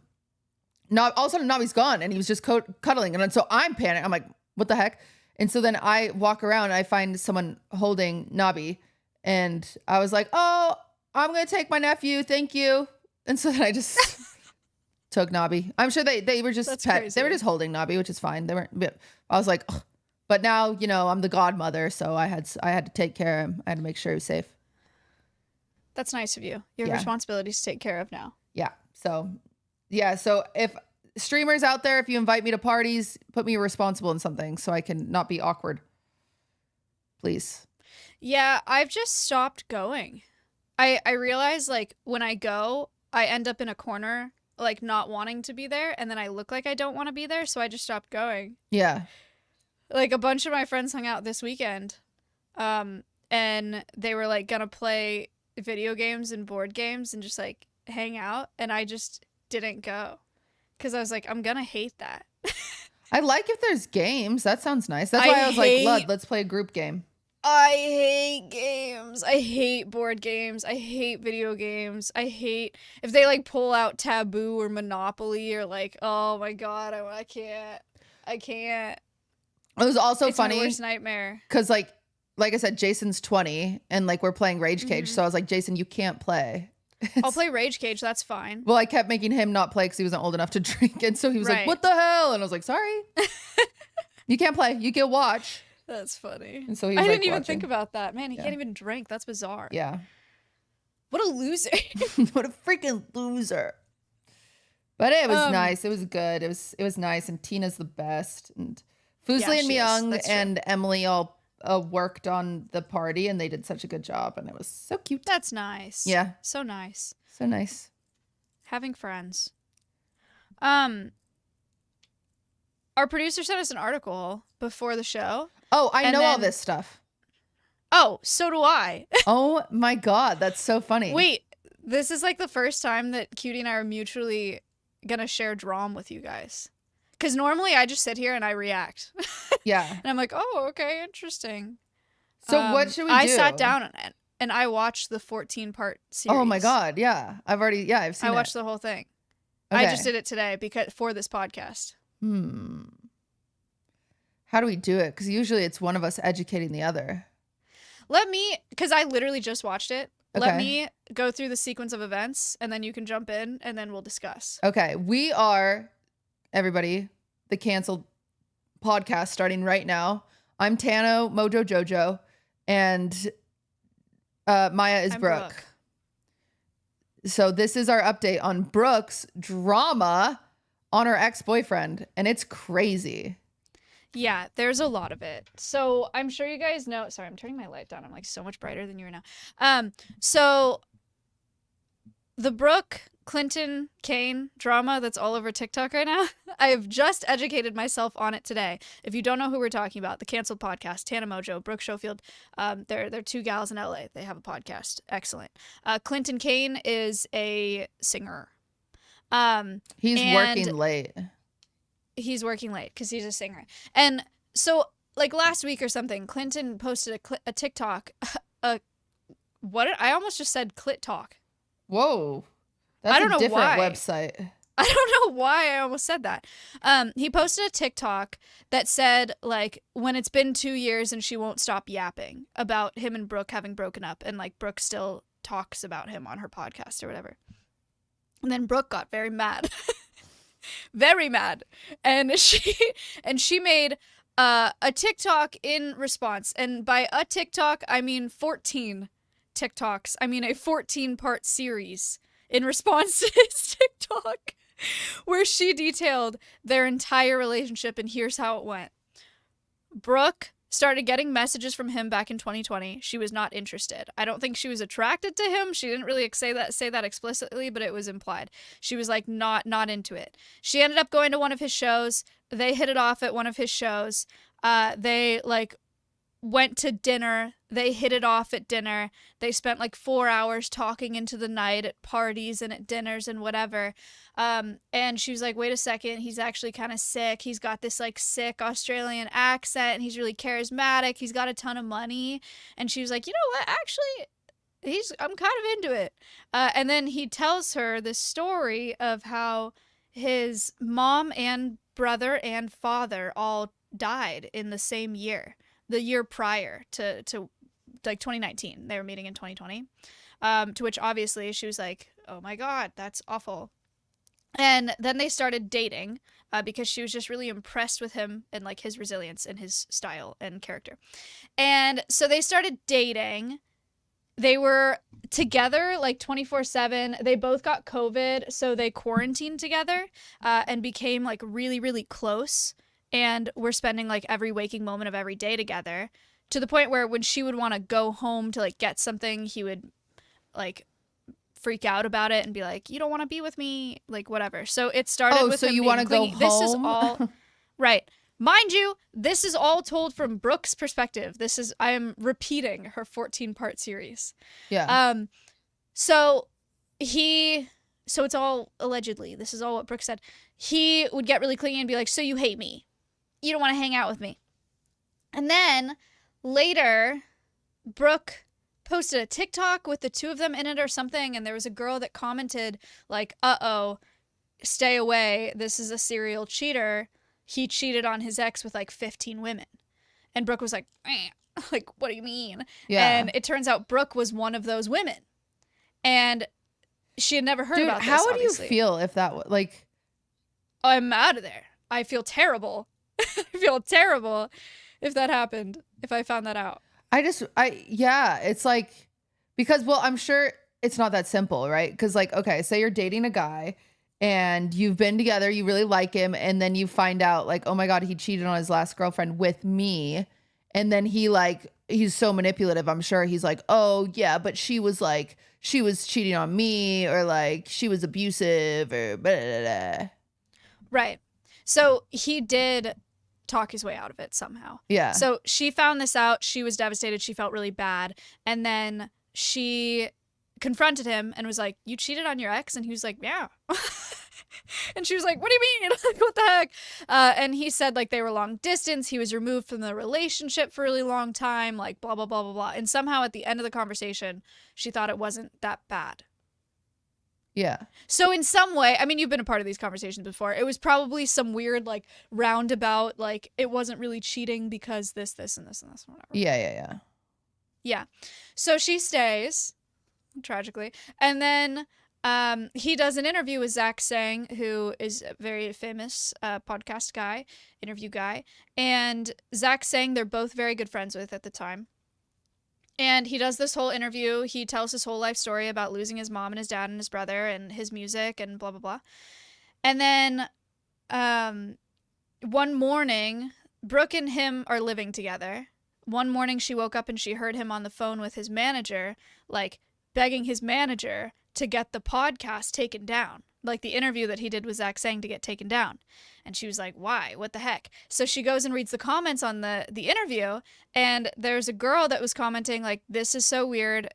of a sudden, Nobby's gone. And he was just cuddling. And then, so I'm panicked. I'm like, what the heck? And so then I walk around and I find someone holding Nobby. And I was like, oh, I'm going to take my nephew. Thank you. And so then I just took Nobby. I'm sure they were just pets. They were just holding Nobby, which is fine. They weren't. I was like, ugh. But now, I'm the godmother, so I had to take care of him. I had to make sure he was safe. That's nice of you. You have responsibilities to take care of now. Yeah. So if streamers out there, if you invite me to parties, put me responsible in something so I can not be awkward. Please. Yeah, I've just stopped going. I realize, when I go, I end up in a corner, not wanting to be there, and then I look like I don't want to be there, so I just stopped going. Yeah. A bunch of my friends hung out this weekend, and they were gonna play video games and board games and just hang out, and I just didn't go because I was like, I'm gonna hate that. I like if there's games. That sounds nice. That's why I was like, Lud, let's play a group game. I hate games. I hate board games. I hate video games. I hate if they pull out Taboo or Monopoly or oh my God, I can't. It was also funny. It's my worst nightmare. Because like I said, Jason's 20 and we're playing Rage Cage. So I was like, Jason, you can't play. I'll play Rage Cage. That's fine. Well, I kept making him not play because he wasn't old enough to drink. And so he was like, what the hell? And I was like, sorry. You can't play. You can watch. That's funny. And so he I was didn't even watching. think about that. Man, he can't even drink. That's bizarre. Yeah. What a loser. What a freaking loser. But it was nice. It was good. It was nice. And Tina's the best. And Fuslie and Myung and Emily all worked on the party, and they did such a good job, and it was so cute. That's nice. Yeah. So nice. So nice. Having friends. our producer sent us an article before the show. Oh, I And know all then- this stuff. Oh, so do I. Oh my God, that's so funny. Wait, this is like the first time that Cutie and I are mutually gonna share drama with you guys. Because normally I just sit here and I react. Yeah. And I'm like, oh, okay, interesting. So what should we do? I sat down and I watched the 14-part series. Oh my God, yeah. I've seen I it. watched the whole thing. Okay. I just did it today for this podcast. How do we do it? Because usually it's one of us educating the other. Because I literally just watched it. Let Okay. me go through the sequence of events and then you can jump in and then we'll discuss. Okay. We are, everybody, the canceled podcast starting right now. I'm Tano, Mojo Jojo, and Maya is I'm Brooke. So this is our update on Brooke's drama on her ex-boyfriend, and it's crazy. Yeah, there's a lot of it. So I'm sure you guys know. Sorry, I'm turning my light down. I'm like so much brighter than you are now. So the Brooke Clinton Kane drama that's all over TikTok right now. I have just educated myself on it today. If you don't know who we're talking about, the canceled podcast, Tana Mojo, Brooke Schofield. They're two gals in LA. They have a podcast. Excellent. Clinton Kane is a singer. He's and working late. He's working late because he's a singer. And so, like last week or something, Clinton posted a TikTok. What I almost just said clit talk. Whoa. That's I don't a know different why. website. I don't know why I almost said that. He posted a TikTok that said, like, when it's been 2 years and she won't stop yapping about him and Brooke having broken up, and like Brooke still talks about him on her podcast or whatever. And then Brooke got very mad. Very mad. And she made a TikTok in response. And by a TikTok, I mean 14 TikToks. I mean a 14-part series in response to his TikTok where she detailed their entire relationship, and here's how it went. Brooke started getting messages from him back in 2020. She was not interested. I don't think she was attracted to him. She didn't really say that explicitly, but it was implied. She was like not into it. She ended up going to one of his shows. They hit it off at one of his shows. They like went to dinner. They hit it off at dinner. They spent like 4 hours talking into the night at parties and at dinners and whatever. And she was like, wait a second, he's actually kind of sick. He's got this like sick Australian accent and he's really charismatic. He's got a ton of money. And she was like, you know what? Actually, I'm kind of into it. And then he tells her this story of how his mom and brother and father all died in the same year. The year prior to like 2019. They were meeting in 2020. To which obviously she was like, oh my God, that's awful. And then they started dating because she was just really impressed with him and like his resilience and his style and character. And so they started dating. They were together like 24/7. They both got COVID, so they quarantined together and became like really, really close. And we're spending like every waking moment of every day together, to the point where when she would want to go home to like get something, he would like freak out about it and be like, you don't want to be with me, like whatever. So it started with so him you being want to go clingy. home? This is all right. Mind you, this is all told from Brooke's perspective. I am repeating her 14-part series. Yeah. So it's all allegedly. This is all what Brooke said. He would get really clingy and be like, so you hate me. You don't want to hang out with me. And then later, Brooke posted a TikTok with the two of them in it or something, and there was a girl that commented like, uh-oh, stay away. This is a serial cheater. He cheated on his ex with like 15 women. And Brooke was like, like, what do you mean? Yeah. And it turns out Brooke was one of those women. And she had never heard Dude, about this, how would obviously. you feel if that like... I'm out of there. I feel terrible. I feel terrible if that happened, if I found that out. Yeah, it's like, because, well, I'm sure it's not that simple, right? Because like, okay, say you're dating a guy and you've been together, you really like him, and then you find out like, oh my God, he cheated on his last girlfriend with me. And then he's so manipulative. I'm sure he's like, oh yeah, but she was cheating on me, or like she was abusive, or blah, blah, blah. Right. So he did talk his way out of it somehow. Yeah. So she found this out. She was devastated. She felt really bad. And then she confronted him and was like, "You cheated on your ex?" And he was like, "Yeah." And she was like, "What do you mean?" Like, what the heck? And he said, like, they were long distance. He was removed from the relationship for a really long time, like, blah, blah, blah, blah, blah. And somehow at the end of the conversation, she thought it wasn't that bad. Yeah. So in some way, I mean, you've been a part of these conversations before. It was probably some weird, like, roundabout, like, it wasn't really cheating because this, this, and this, and this, and whatever. Yeah. Yeah. So she stays, tragically. And then he does an interview with Zach Sang, who is a very famous podcast guy, interview guy. And Zach Sang, they're both very good friends with at the time. And he does this whole interview. He tells his whole life story about losing his mom and his dad and his brother and his music and blah, blah, blah. And then one morning, Brooke and him are living together. One morning she woke up and she heard him on the phone with his manager, like begging his manager to get the podcast taken down. Like the interview that he did with Zach Sang to get taken down. And she was like, "Why? What the heck?" So she goes and reads the comments on the interview, and there's a girl that was commenting like, "This is so weird.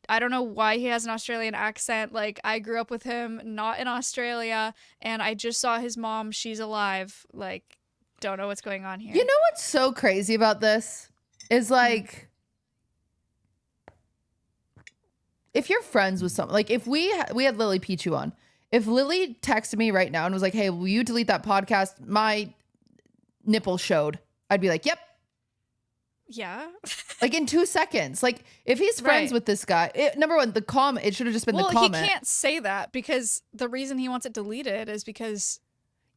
I don't know why he has an Australian accent. Like, I grew up with him not in Australia, and I just saw his mom. She's alive. Like, don't know what's going on here." You know what's so crazy about this is like, if you're friends with someone, like if we had Lily Pichu on. If Lily texted me right now and was like, "Hey, will you delete that podcast? My nipple showed." I'd be like, "Yep." Yeah. Like in 2 seconds. Like if he's friends with this guy, number one, the comment, it should have just been the comment. Well, he can't say that because the reason he wants it deleted is because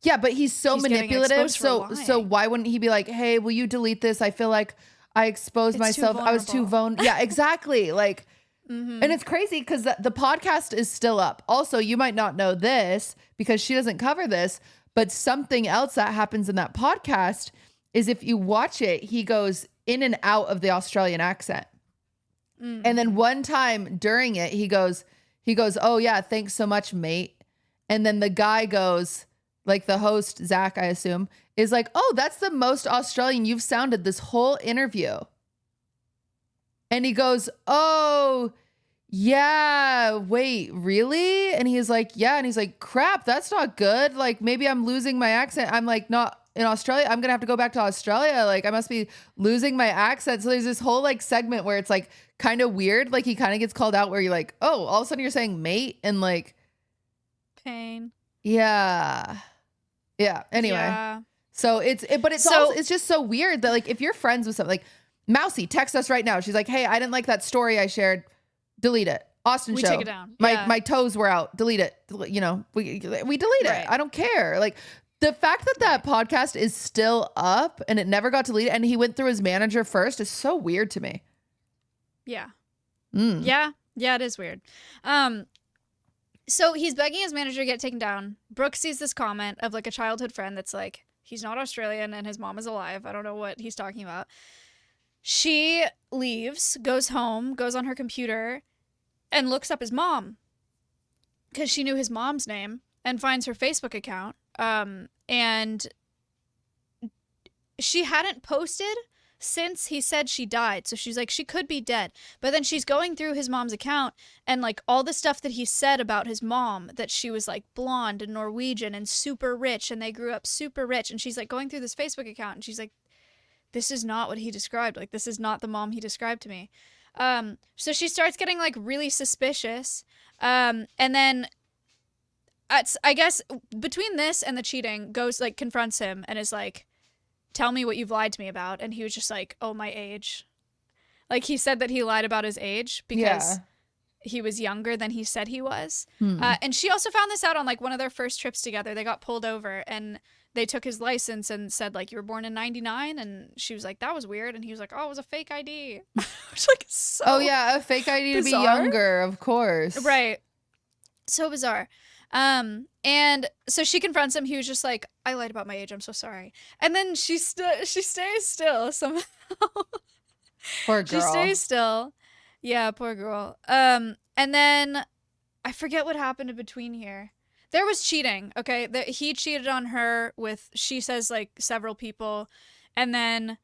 yeah, but he's so manipulative. So why wouldn't he be like, "Hey, will you delete this? I feel like I exposed myself. I was too vulnerable." Yeah, exactly. Like, and it's crazy because the podcast is still up. Also, you might not know this because she doesn't cover this, but something else that happens in that podcast is if you watch it, he goes in and out of the Australian accent. And then one time during it, he goes, "Oh yeah, thanks so much, mate." And then the guy goes, like the host, Zach, I assume, is like, "Oh, that's the most Australian you've sounded this whole interview." And he goes, "Oh, yeah, wait, really?" And he's like, "Yeah." And he's like, "Crap, that's not good. Like, maybe I'm losing my accent. I'm like not in Australia. I'm going to have to go back to Australia. Like, I must be losing my accent." So there's this whole like segment where it's like kind of weird. Like he kind of gets called out where you're like, "Oh, all of a sudden you're saying mate," and like pain. Yeah. Anyway. Yeah. So it's just so weird that like if you're friends with something like Mousy, text us right now. She's like, "Hey, I didn't like that story I shared. Delete it." Austin We show. take it down. My toes were out. Delete it. You know, we delete it. I don't care. Like the fact that podcast is still up and it never got deleted and he went through his manager first is so weird to me. Yeah. Yeah, it is weird. So he's begging his manager to get taken down. Brooke sees this comment of like a childhood friend that's like, he's not Australian and his mom is alive. I don't know what he's talking about. She leaves, goes home, goes on her computer, and looks up his mom because she knew his mom's name and finds her Facebook account. And she hadn't posted since he said she died. So she's like, she could be dead. But then she's going through his mom's account and like all the stuff that he said about his mom, that she was like blonde and Norwegian and super rich and they grew up super rich. And she's like going through this Facebook account and she's like, this is not what he described. Like, this is not the mom he described to me. So she starts getting like really suspicious. And then I guess between this and the cheating, goes like confronts him and is like, "Tell me what you've lied to me about." And he was just like, "Oh, my age." Like he said that he lied about his age because he was younger than he said he was. And she also found this out on like one of their first trips together. They got pulled over and they took his license and said like, "You were born in 99." And she was like, "That was weird." And he was like, "Oh, it was a fake ID." Which like so a fake ID bizarre. To be younger, of course. Right. So bizarre. And so she confronts him. He was just like, "I lied about my age. I'm so sorry." And then she stays still somehow. Poor girl. She stays still. Yeah, poor girl. And then I forget what happened in between here. there was cheating. Okay, that he cheated on her with, she says, like, several people, and then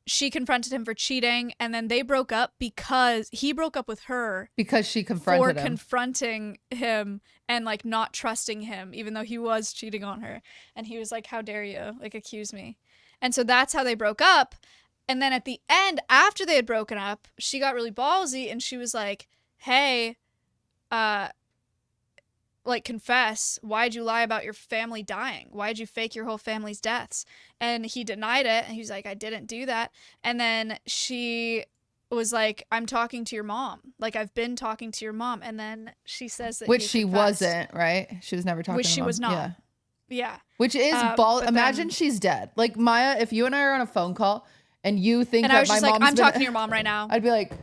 she confronted him for cheating, and then they broke up because he broke up with her because she confronted for him. confronting him and like not trusting him, even though he was cheating on her. And he was like, "How dare you, like, accuse me?" And so that's how they broke up. And then at the end, after they had broken up, she got really ballsy and she was like, "Hey, like, confess, why'd you lie about your family dying? Why'd you fake your whole family's deaths?" And he denied it, and he was like, "I didn't do that." And then she was like, "I'm talking to your mom. Like, I've been talking to your mom." And then she says that which he she confessed. wasn't, right? She was never talking Which to she mom. was not. Yeah. Yeah. Which is imagine she's dead. Like, Maya, if you and I are on a phone call and you think And that I was my just like, mom's "I'm talking to your mom right now." I'd be like,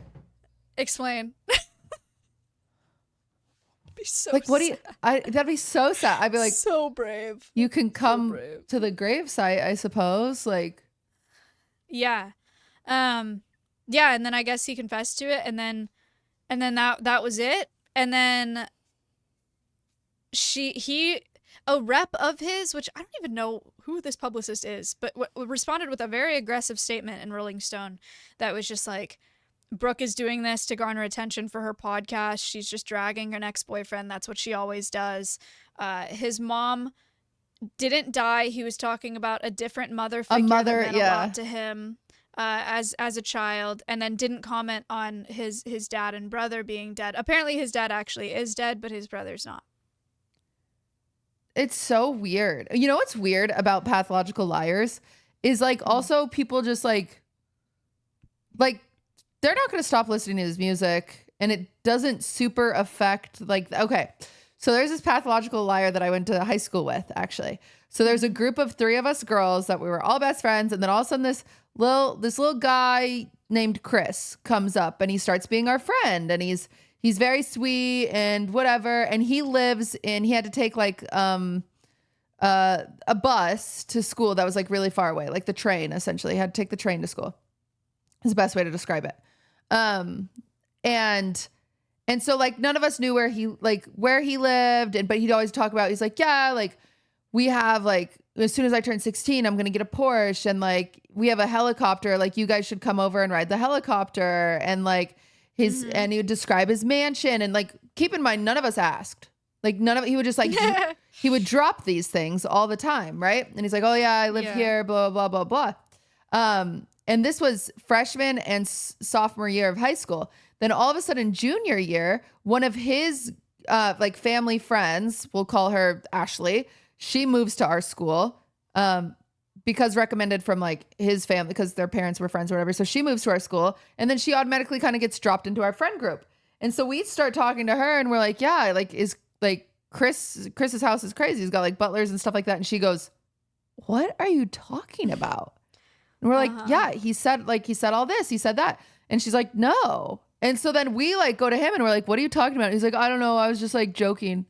Explain. Be so like, what do you, sad. that'd be so sad. I'd be like, So brave. you can come brave. to the gravesite, I suppose. Like, Yeah. Yeah, and then I guess he confessed to it, and then that was it. And then a rep of his, which I don't even know who this publicist is, but responded with a very aggressive statement in Rolling Stone that was just like, "Brooke is doing this to garner attention for her podcast. She's just dragging her ex-boyfriend. That's what she always does." His mom didn't die. He was talking about a different mother figure that meant a lot to him as a child, and then didn't comment on his dad and brother being dead. Apparently his dad actually is dead, but his brother's not. it's so weird. You know what's weird about pathological liars is, like, also people just like they're not going to stop listening to his music, and it doesn't super affect, like, okay. So there's this pathological liar that I went to high school with, actually. So there's a group of 3 of us girls that we were all best friends, and then all of a sudden this little guy named Chris comes up, and he starts being our friend, and he's very sweet and whatever, and he had to take like a bus to school that was like really far away, like the train, essentially. He had to take the train to school. Is the best way to describe it. And so, like, none of us knew where he lived, but he'd always talk about, he's like, "Yeah, like, we have, like, as soon as I turn 16, I'm going to get a Porsche, and like, we have a helicopter, like, you guys should come over and ride the helicopter." And like and he would describe his mansion, and like, keep in mind, none of us asked. Like, he would just like, he would drop these things all the time. Right. And he's like, "Oh yeah, I live here, blah, blah, blah, blah." And this was freshman and sophomore year of high school. Then all of a sudden, junior year, one of his like family friends, we'll call her Ashley, she moves to our school because recommended from like his family, because their parents were friends or whatever. So she moves to our school, and then she automatically kind of gets dropped into our friend group. And so we start talking to her, and we're like, "Yeah, like, is like Chris's house is crazy. He's got like butlers and stuff like that." And she goes, "What are you talking about?" And we're like, "Yeah, he said all this, he said that." And she's like, "No." And so then we like go to him, and we're like, "What are you talking about?" And he's like, "I don't know. I was just like joking."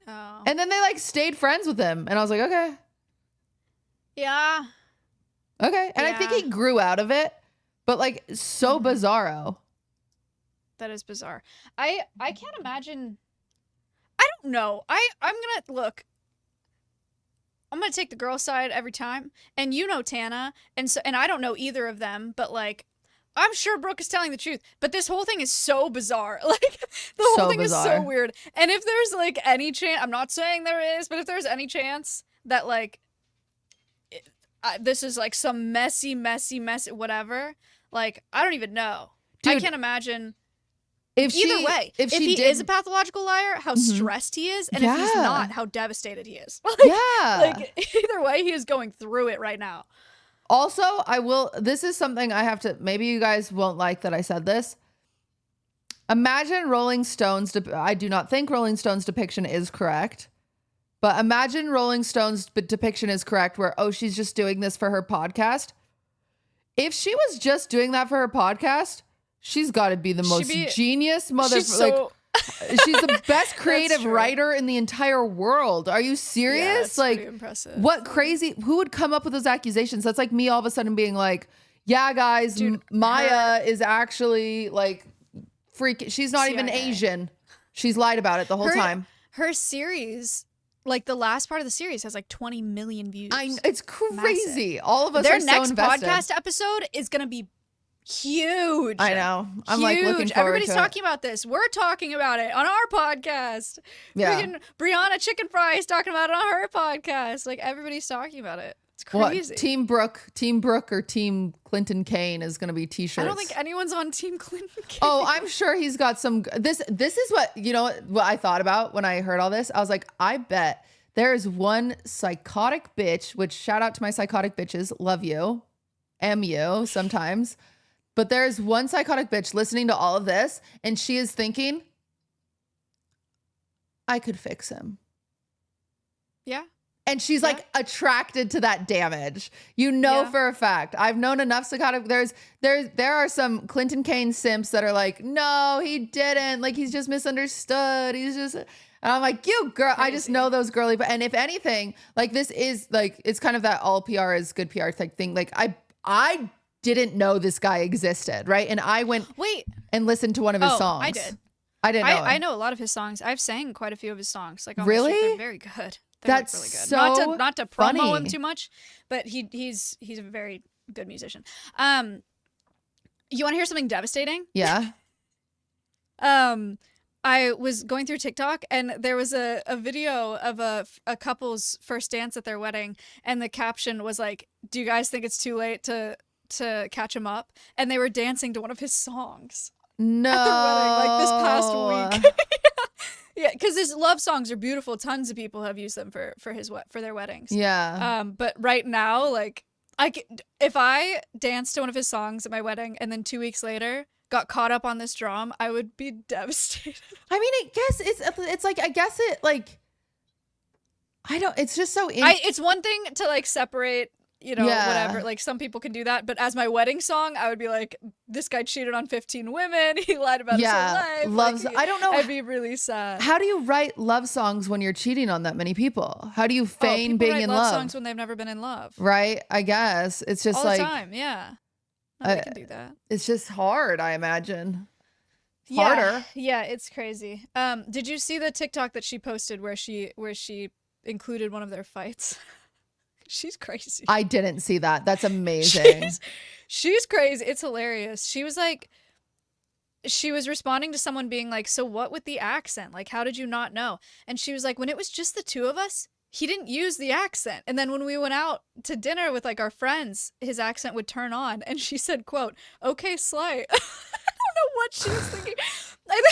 Oh. And then they like stayed friends with him. And I was like, "Okay." Yeah. Okay. And I think he grew out of it, but like, so bizarro. That is bizarre. I can't imagine. I don't know. I'm gonna look. I'm gonna take the girl side every time, and you know Tana, and I don't know either of them, but like, I'm sure Brooke is telling the truth. But this whole thing is so bizarre. Like, the whole thing is so weird. And if there's like any chance, I'm not saying there is, but if there's any chance that like this is like some messy whatever, like, I don't even know. Dude, I can't imagine. Either way, if he is a pathological liar, how stressed he is, and if he's not, how devastated he is. Like, like, either way, he is going through it right now. Also, this is something I have to, maybe you guys won't like that I said this. Imagine Rolling Stones, I do not think Rolling Stones' depiction is correct, but imagine Rolling Stones' depiction is correct, where, oh, she's just doing this for her podcast. If she was just doing that for her podcast, she's got to be the most genius motherfucker. She's the best creative writer in the entire world. Are you serious? Like, pretty impressive. What crazy? Who would come up with those accusations? That's like me all of a sudden being like, "Yeah, guys, dude, Maya is actually like freaking. She's not even Asian. She's lied about it the whole time." her series, like the last part of the series, has like 20 million views. It's crazy. Massive. All of us Their are so next invested. podcast episode is gonna be huge. I know. I'm huge. like looking forward Everybody's to talking about this. We're talking about it on our podcast. Yeah. Freaking Brianna Chicken Fry is talking about it on her podcast. Like everybody's talking about it. It's What, crazy. Team Brooke or Team Clinton Kane is going to be t-shirts. I don't think anyone's on Team Clinton Kane. Oh, I'm sure he's got some. This is what, you know, what I thought about when I heard all this. I was like, I bet there is one psychotic bitch, which shout out to my psychotic bitches. Love you. MU sometimes. But there's one psychotic bitch listening to all of this, and she is thinking, I could fix him. Yeah. And she's like attracted to that damage. You know, for a fact. I've known enough psychotic. There are some Clinton Kane simps that are like, no, he didn't. Like, he's just misunderstood. He's just, and I'm like, you girl, I just know those girly. And if anything, like, this is like, it's kind of that all PR is good PR type thing. Like, I didn't know this guy existed, right? And I went and listened to one of his songs. I did. I didn't know. I know a lot of his songs. I've sang quite a few of his songs. Like, really? They're very good. That's really good. so Not to promo funny. him too much, but he's a very good musician. You want to hear something devastating? Yeah. I was going through TikTok and there was a video of a couple's first dance at their wedding, and the caption was like, "Do you guys think it's too late to catch him up?" And they were dancing to one of his songs. No. At the wedding, like this past week. Yeah, because his love songs are beautiful. Tons of people have used them for their weddings. Yeah. But right now, like, if I danced to one of his songs at my wedding and then 2 weeks later got caught up on this drum, I would be devastated. I mean, I guess it's like, I guess it like, I don't, it's just so. It's one thing to like separate, you know, whatever. Like, some people can do that, but as my wedding song, I would be like, this guy cheated on 15 women. He lied about his whole life. Loves. Like, I don't know. I'd be really sad. How do you write love songs when you're cheating on that many people? How do you feign being in love? Songs when they've never been in love. Right. I guess it's just all like the time. Yeah. Nobody can do that. It's just hard. I imagine. Harder. Yeah, it's crazy. Did you see the TikTok that she posted where she included one of their fights? She's crazy. I didn't see that. That's amazing. She's crazy. It's hilarious. She was responding to someone being like, so what with the accent? Like, how did you not know? And she was like, when it was just the two of us, he didn't use the accent. And then when we went out to dinner with like our friends, his accent would turn on. And she said, quote, "Okay, slay." I don't know what she was thinking. I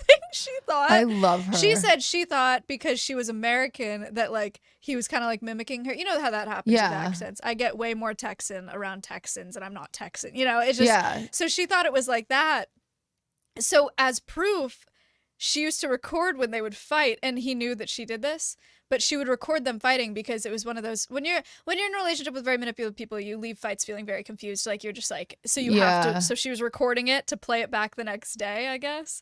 think she thought. I love her. She said she thought because she was American that like he was kind of like mimicking her. You know how that happens with accents. I get way more Texan around Texans and I'm not Texan. You know, it's just so she thought it was like that. So as proof, she used to record when they would fight, and he knew that she did this. But she would record them fighting because it was one of those when you're in a relationship with very manipulative people, you leave fights feeling very confused. Like you're just like, so you have to. So she was recording it to play it back the next day, I guess.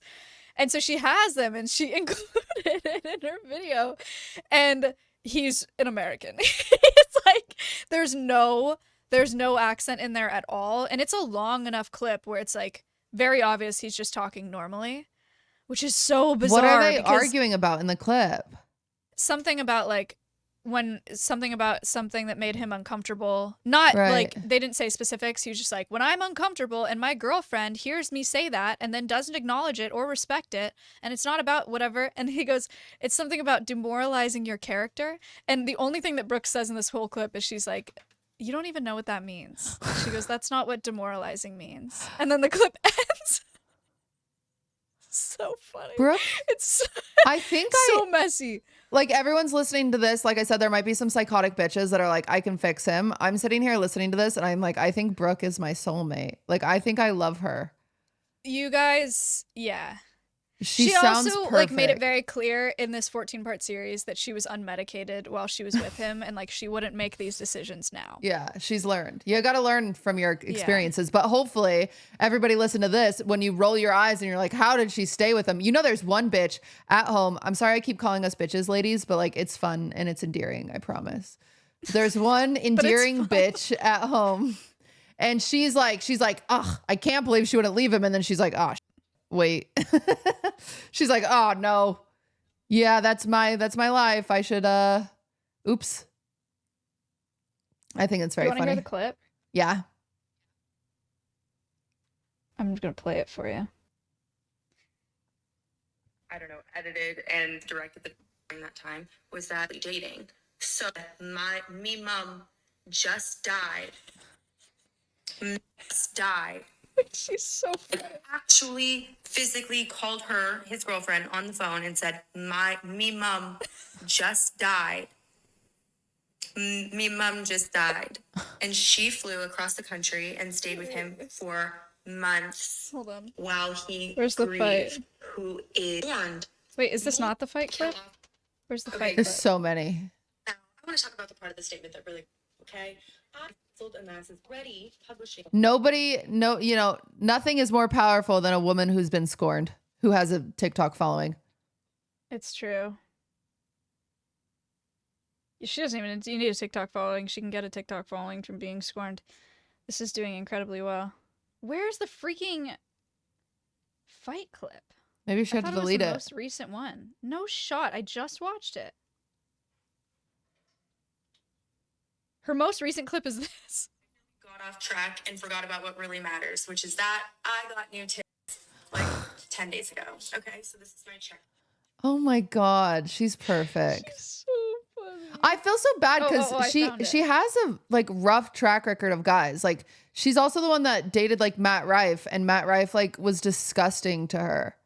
And so she has them, and she included it in her video. And he's an American. It's like there's no accent in there at all, and it's a long enough clip where it's like very obvious he's just talking normally, which is so bizarre. What are they arguing about in the clip? Something about like something that made him uncomfortable. Not like they didn't say specifics. He was just like, when I'm uncomfortable and my girlfriend hears me say that and then doesn't acknowledge it or respect it, and it's not about whatever. And he goes, it's something about demoralizing your character. And the only thing that Brooke says in this whole clip is she's like, you don't even know what that means. She goes, that's not what demoralizing means. And then the clip ends. So funny. Brooke, it's I think so messy. Like, everyone's listening to this. Like I said, there might be some psychotic bitches that are like, I can fix him. I'm sitting here listening to this and I'm like, I think Brooke is my soulmate. Like, I think I love her. You guys, yeah. She sounds also like made it very clear in this 14-part series that she was unmedicated while she was with him, and like she wouldn't make these decisions now. Yeah, she's learned. You got to learn from your experiences. But hopefully everybody listen to this when you roll your eyes and you're like, how did she stay with him? You know, there's one bitch at home. I'm sorry I keep calling us bitches, ladies, but like it's fun and it's endearing, I promise. There's one endearing bitch at home, and she's like, ugh, I can't believe she wouldn't leave him. And then she's like, oh, wait. She's like, oh no, Yeah, that's my life. I should oops. I think it's very You want to hear funny. the clip? Yeah. I'm just gonna play it for you. I don't know, edited and directed the during that time was that dating. So me mom just died. Just died. She's so funny. Actually physically called her, his girlfriend, on the phone and said, me mom just died. Me mom just died. And she flew across the country and stayed with him for months. Hold on. While he Where's the grieved, fight? who is warned. Wait, is this not the fight clip? Where's the fight There's clip? so many. Now, I want to talk about the part of the statement that really, okay? I sold a mass is ready publishing. Nothing is more powerful than a woman who's been scorned, who has a TikTok following. It's true. She doesn't even need a TikTok following. She can get a TikTok following from being scorned. This is doing incredibly well. Where's the freaking fight clip? Maybe she I had to thought delete it was the it. most recent one. No shot. I just watched it. Her most recent clip is this. Got off track and forgot about what really matters, which is that I got new tips like 10 days ago. Okay, so this is my check. Oh my God, she's perfect. She's so funny. I feel so bad because I found it. she has a like rough track record of guys. Like she's also the one that dated like Matt Rife, and Matt Rife like was disgusting to her.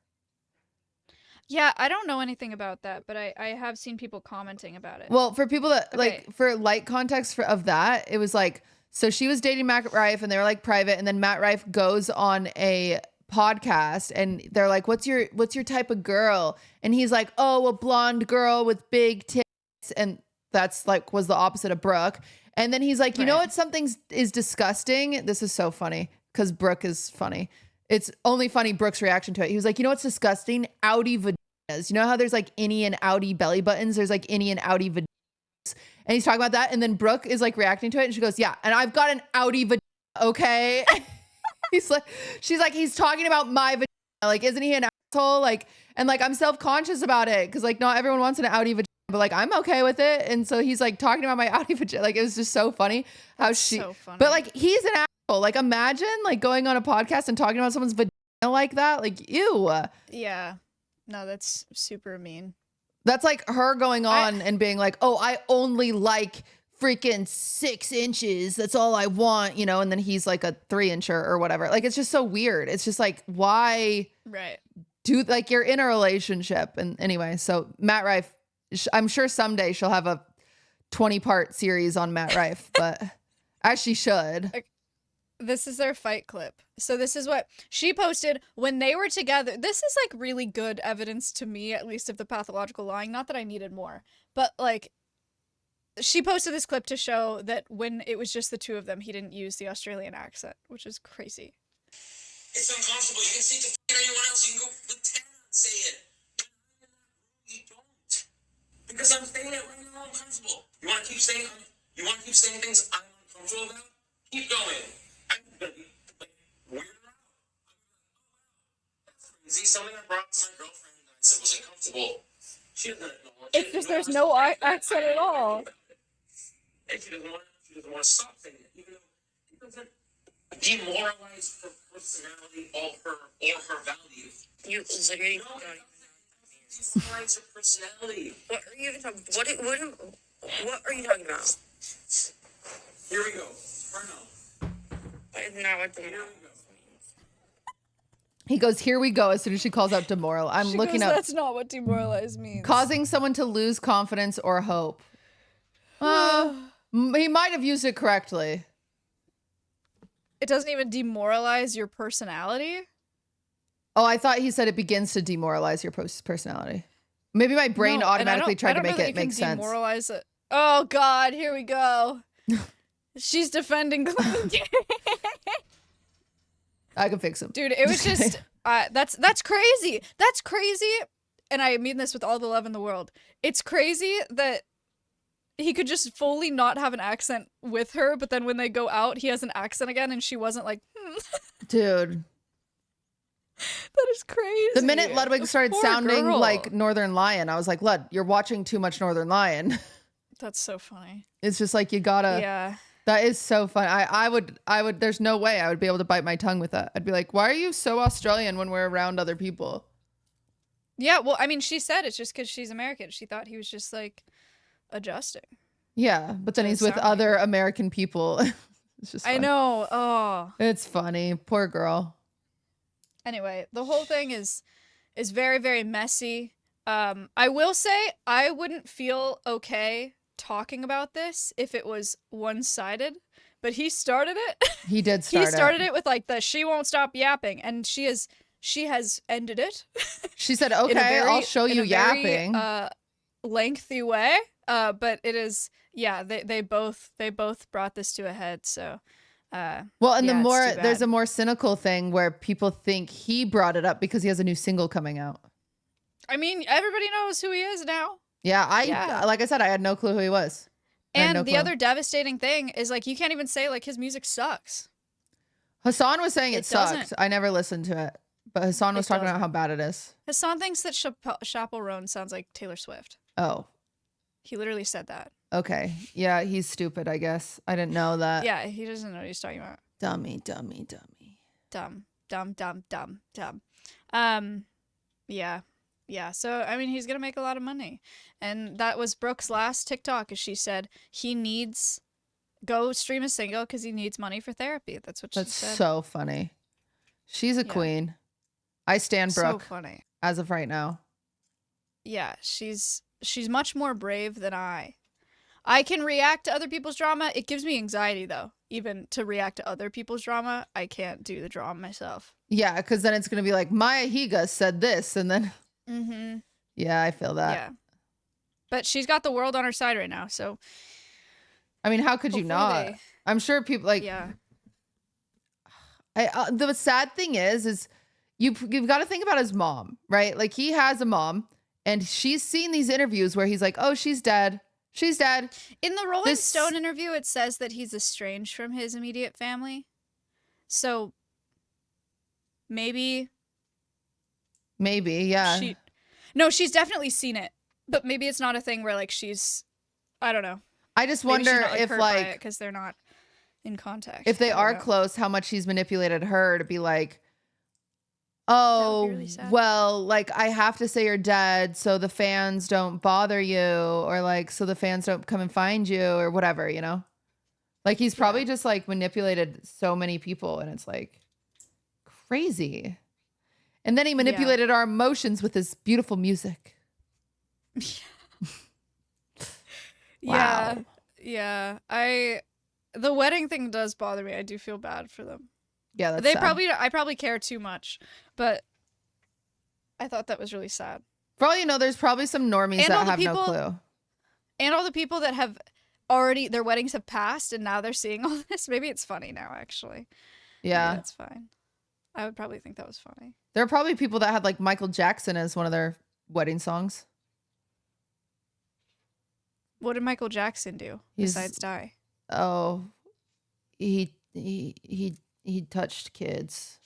Yeah, I don't know anything about that, but I have seen people commenting about it. Well, for people that Okay. like for light context of that, it was like so she was dating Matt Rife and they were like private, and then Matt Rife goes on a podcast and they're like, what's your type of girl? And he's like, oh, a blonde girl with big tits, and that's like was the opposite of Brooke. And then he's like, you know what, something is disgusting. This is so funny because Brooke is funny. It's only funny Brooke's reaction to it. He was like, you know what's disgusting? Audi vaginas. You know how there's like innie and outie belly buttons? There's like innie and outie vaginas. And he's talking about that. And then Brooke is like reacting to it. And she goes, yeah, and I've got an Audi vagina, okay? She's like, he's talking about my vagina. Like, isn't he an asshole? Like, and like, I'm self-conscious about it. Cause like, not everyone wants an Audi vagina, but like, I'm okay with it. And so he's like talking about my Audi vagina. Like, it was just so funny how That's so funny. but like, he's an asshole. Like, imagine like going on a podcast and talking about someone's vagina like that. Like, ew. Yeah. No, that's super mean. That's like her going on and being like, oh, I only like freaking 6 inches. That's all I want, you know? And then he's like a 3-incher or whatever. Like, it's just so weird. It's just like, why Right. do like you're in a relationship? And anyway, so Matt Rife, I'm sure someday she'll have a 20-part series on Matt Rife, but as she should. This is their fight clip. So this is what she posted when they were together. This is like really good evidence to me, at least, of the pathological lying. Not that I needed more, but like she posted this clip to show that when it was just the two of them, he didn't use the Australian accent, which is crazy. It's uncomfortable. You can say it to anyone else. You can go with 10 and say it. You don't. Because I'm saying it right now, I'm uncomfortable. You want to keep saying things I'm uncomfortable about? Keep going. I'm gonna be like weirded out. That's crazy. Something I brought to my girlfriend that I said was uncomfortable. She doesn't know. It's just there's no accent at all. And she doesn't want to stop saying it, even though it doesn't demoralize her personality or her value. You literally No, don't. demoralize her personality. What are you even talking? What are you talking about? Here we go. Turn on. That is not what the Here we go. He goes, here we go, as soon as she calls out demoral. I'm She looking goes, up. That's not what demoralize means. Causing someone to lose confidence or hope. He might have used it correctly. It doesn't even demoralize your personality. Oh, I thought he said it begins to demoralize your personality. Maybe my brain No, and automatically tried to I don't make know that it you can make sense. Demoralize it. Oh God, here we go. She's defending Clinton Kane. I can fix him. Dude, it was kidding. just that's crazy. That's crazy. And I mean this with all the love in the world. It's crazy that he could just fully not have an accent with her, but then when they go out, he has an accent again, and she wasn't like, Dude. That is crazy. The minute Ludwig started Poor sounding girl. like Northern Lion, I was like, Lud, you're watching too much Northern Lion. That's so funny. It's just like, you gotta. Yeah. That is so fun. I would, there's no way I would be able to bite my tongue with that. I'd be like, why are you so Australian when we're around other people? Yeah, well, I mean, she said it's just because she's American. She thought he was just like adjusting. Yeah, but then Doesn't he's with sound like other it. American people. It's just I fun. know. Oh. It's funny. Poor girl. Anyway, the whole thing is very, very messy. I will say I wouldn't feel okay talking about this if it was one-sided, but he started it. He did start He started it with like the "she won't stop yapping," and she has ended it. She said, in a okay, very- I'll show in you a very, yapping. lengthy way. But it is, yeah, they both brought this to a head. So, Well, and yeah, it's too there's bad. a more cynical thing where people think he brought it up because he has a new single coming out. I mean, everybody knows who he is now. Yeah, Yeah. like I said, I had no clue who he was. I had And no the clue. other devastating thing is like you can't even say like his music sucks. Hassan was saying it It sucked. doesn't. I never listened to it, but Hassan was It talking about doesn't. how bad it is. Hassan thinks that Chappell sounds like Taylor Swift. Oh, He literally said that. okay. Yeah, he's stupid, I guess. I didn't know that. Yeah, he doesn't know what he's talking about. Dummy. Dumb. Yeah. So I mean, he's gonna make a lot of money, and that was Brooke's last TikTok. As she said, he needs go stream a single because he needs money for therapy. That's what she That's said. so funny. She's a Yeah. queen. I stand Brooke So funny. as of right now. Yeah, she's much more brave than I. I can react to other people's drama. It gives me anxiety though. Even to react to other people's drama, I can't do the drama myself. Yeah, because then it's going to be like, Maya Higa said this, and then, Mm-hmm. yeah, I feel that. Yeah. But she's got the world on her side right now, so I mean, how could you not? hopefully I'm sure people like, yeah. the sad thing is you've got to think about his mom, right? Like he has a mom and she's seen these interviews where he's like, oh, she's dead. She's dead. In the Rolling This- Stone interview, it says that he's estranged from his immediate family. So maybe Yeah. she's definitely seen it, but maybe it's not a thing where like she's, I don't know. I just Maybe wonder if like, because they're not in contact. if they I don't are know. close, how much he's manipulated her to be like, oh, really sad. well, like I have to say you're dead so the fans don't bother you, or like so the fans don't come and find you, or whatever, you know? Like he's probably just like manipulated so many people, and it's like crazy. And then he manipulated our emotions with his beautiful music. Wow. Yeah. The wedding thing does bother me. I do feel bad for them. Yeah, that's sad. I probably care too much, but I thought that was really sad. For all you know, there's probably some normies And all that the have no people- clue. And all the people that have already their weddings have passed and now they're seeing all this. Maybe it's funny now, actually. Yeah. That's fine. I would probably think that was funny. There are probably people that had like Michael Jackson as one of their wedding songs. What did Michael Jackson do besides die? Oh, he touched kids.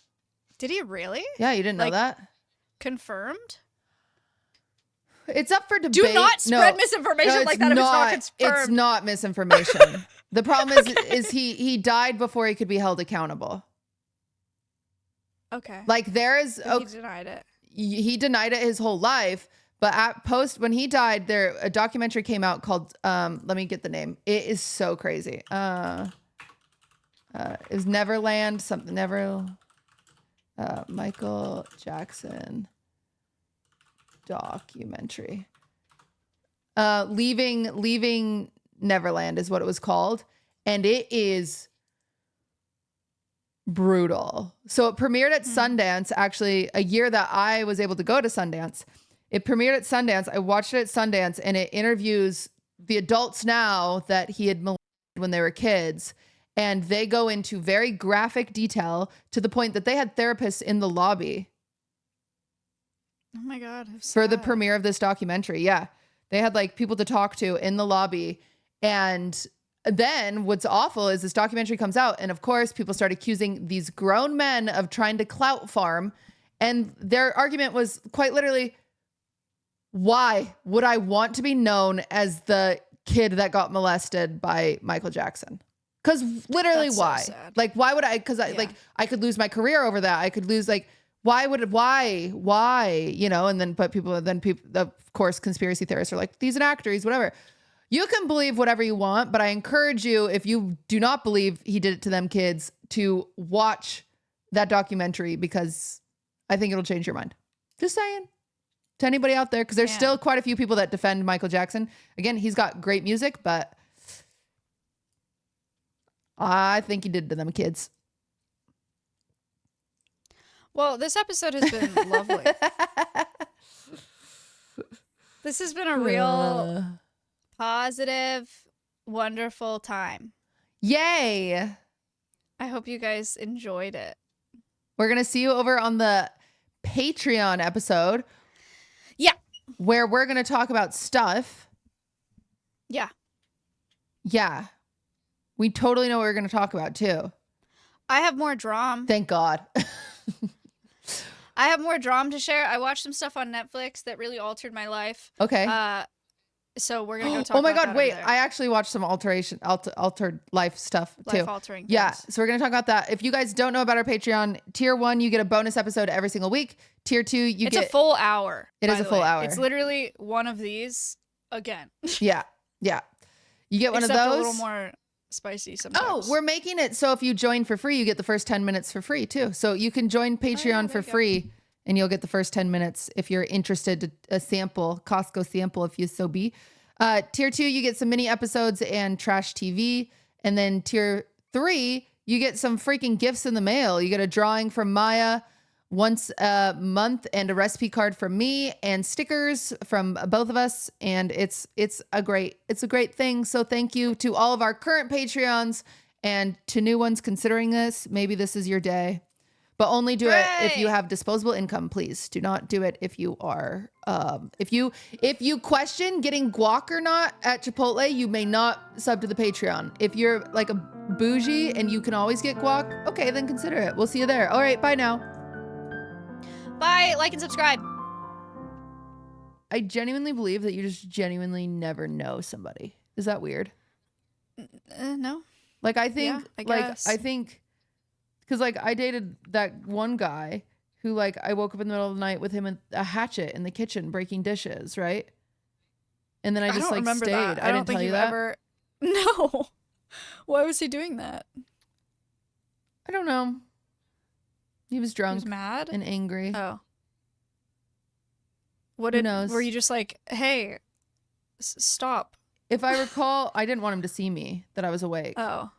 Did he really? Yeah, you didn't know Like, that? Confirmed? It's up for debate. Do not spread No, misinformation it's like that if it's not confirmed. It's not misinformation. The problem is he died before he could be held accountable. Okay. Like there is But he denied it. he denied it his whole life, but when he died, a documentary came out called let me get the name. It is so crazy. It was Neverland something Michael Jackson documentary. Leaving Neverland is what it was called, and it is brutal. So it premiered at Sundance, actually a year that I was able to go to Sundance. It premiered at Sundance. I watched it at Sundance, and it interviews the adults now that he had molested when they were kids. And they go into very graphic detail to the point that they had therapists in the lobby Oh my god. for the premiere of this documentary. Yeah. They had like people to talk to in the lobby. And then what's awful is this documentary comes out. And of course, people start accusing these grown men of trying to clout farm And their argument was quite literally, why would I want to be known as the kid that got molested by Michael Jackson? Because literally, That's so why? sad. Like, why would I? Because I could lose my career over that. I could lose why? You know? And then people, of course, conspiracy theorists are like, he's an actor, he's whatever. You can believe whatever you want, but I encourage you, if you do not believe he did it to them kids, to watch that documentary, because I think it'll change your mind. Just saying. To anybody out there, because there's still quite a few people that defend Michael Jackson. Again, he's got great music, but I think he did to them kids. Well, this episode has been lovely. This has been a real positive, wonderful time. Yay. I hope you guys enjoyed it. We're going to see you over on the Patreon episode. Yeah. Where we're going to talk about stuff. Yeah. Yeah. We totally know what we're going to talk about too. I have more drum. Thank God. I have more drum to share. I watched some stuff on Netflix that really altered my life. Okay. So we're going to go talk oh my about God, that wait. over there. I actually watched some altered life stuff too. Life-altering Yeah. things. So we're going to talk about that. If you guys don't know about our Patreon, tier 1, you get a bonus episode every single week. Tier 2, you It's get a full hour. It is a full hour. It's literally one of these again. Yeah. Yeah. You get one Except of those. a little more spicy sometimes. Oh, we're making it so if you join for free, you get the first 10 minutes for free too. So you can join Patreon for free and you'll get the first 10 minutes if you're interested to a sample, Costco sample if you so be. Tier 2, you get some mini episodes and trash TV. And then tier 3, you get some freaking gifts in the mail. You get a drawing from Maya once a month and a recipe card from me and stickers from both of us. And it's a great thing. So thank you to all of our current Patreons and to new ones considering this. Maybe this is your day, but only do it if you have disposable income, please. Do not do it if you are, if you question getting guac or not at Chipotle, you may not sub to the Patreon. If you're like a bougie and you can always get guac, okay, then consider it. We'll see you there. All right, bye now. Bye. Like and subscribe. I genuinely believe that you just genuinely never know somebody. Is that weird? No. Like, I think, Yeah, I guess. because like I dated that one guy who like I woke up in the middle of the night with him with a hatchet in the kitchen breaking dishes, right? And then I just don't like remember stayed. that. I don't didn't think tell you you've that. ever. No. Why was he doing that? I don't know. He was He drunk was mad. and angry. Oh. What Who did? knows? Were you just like, hey, stop? If I recall, I didn't want him to see me that I was awake. Oh.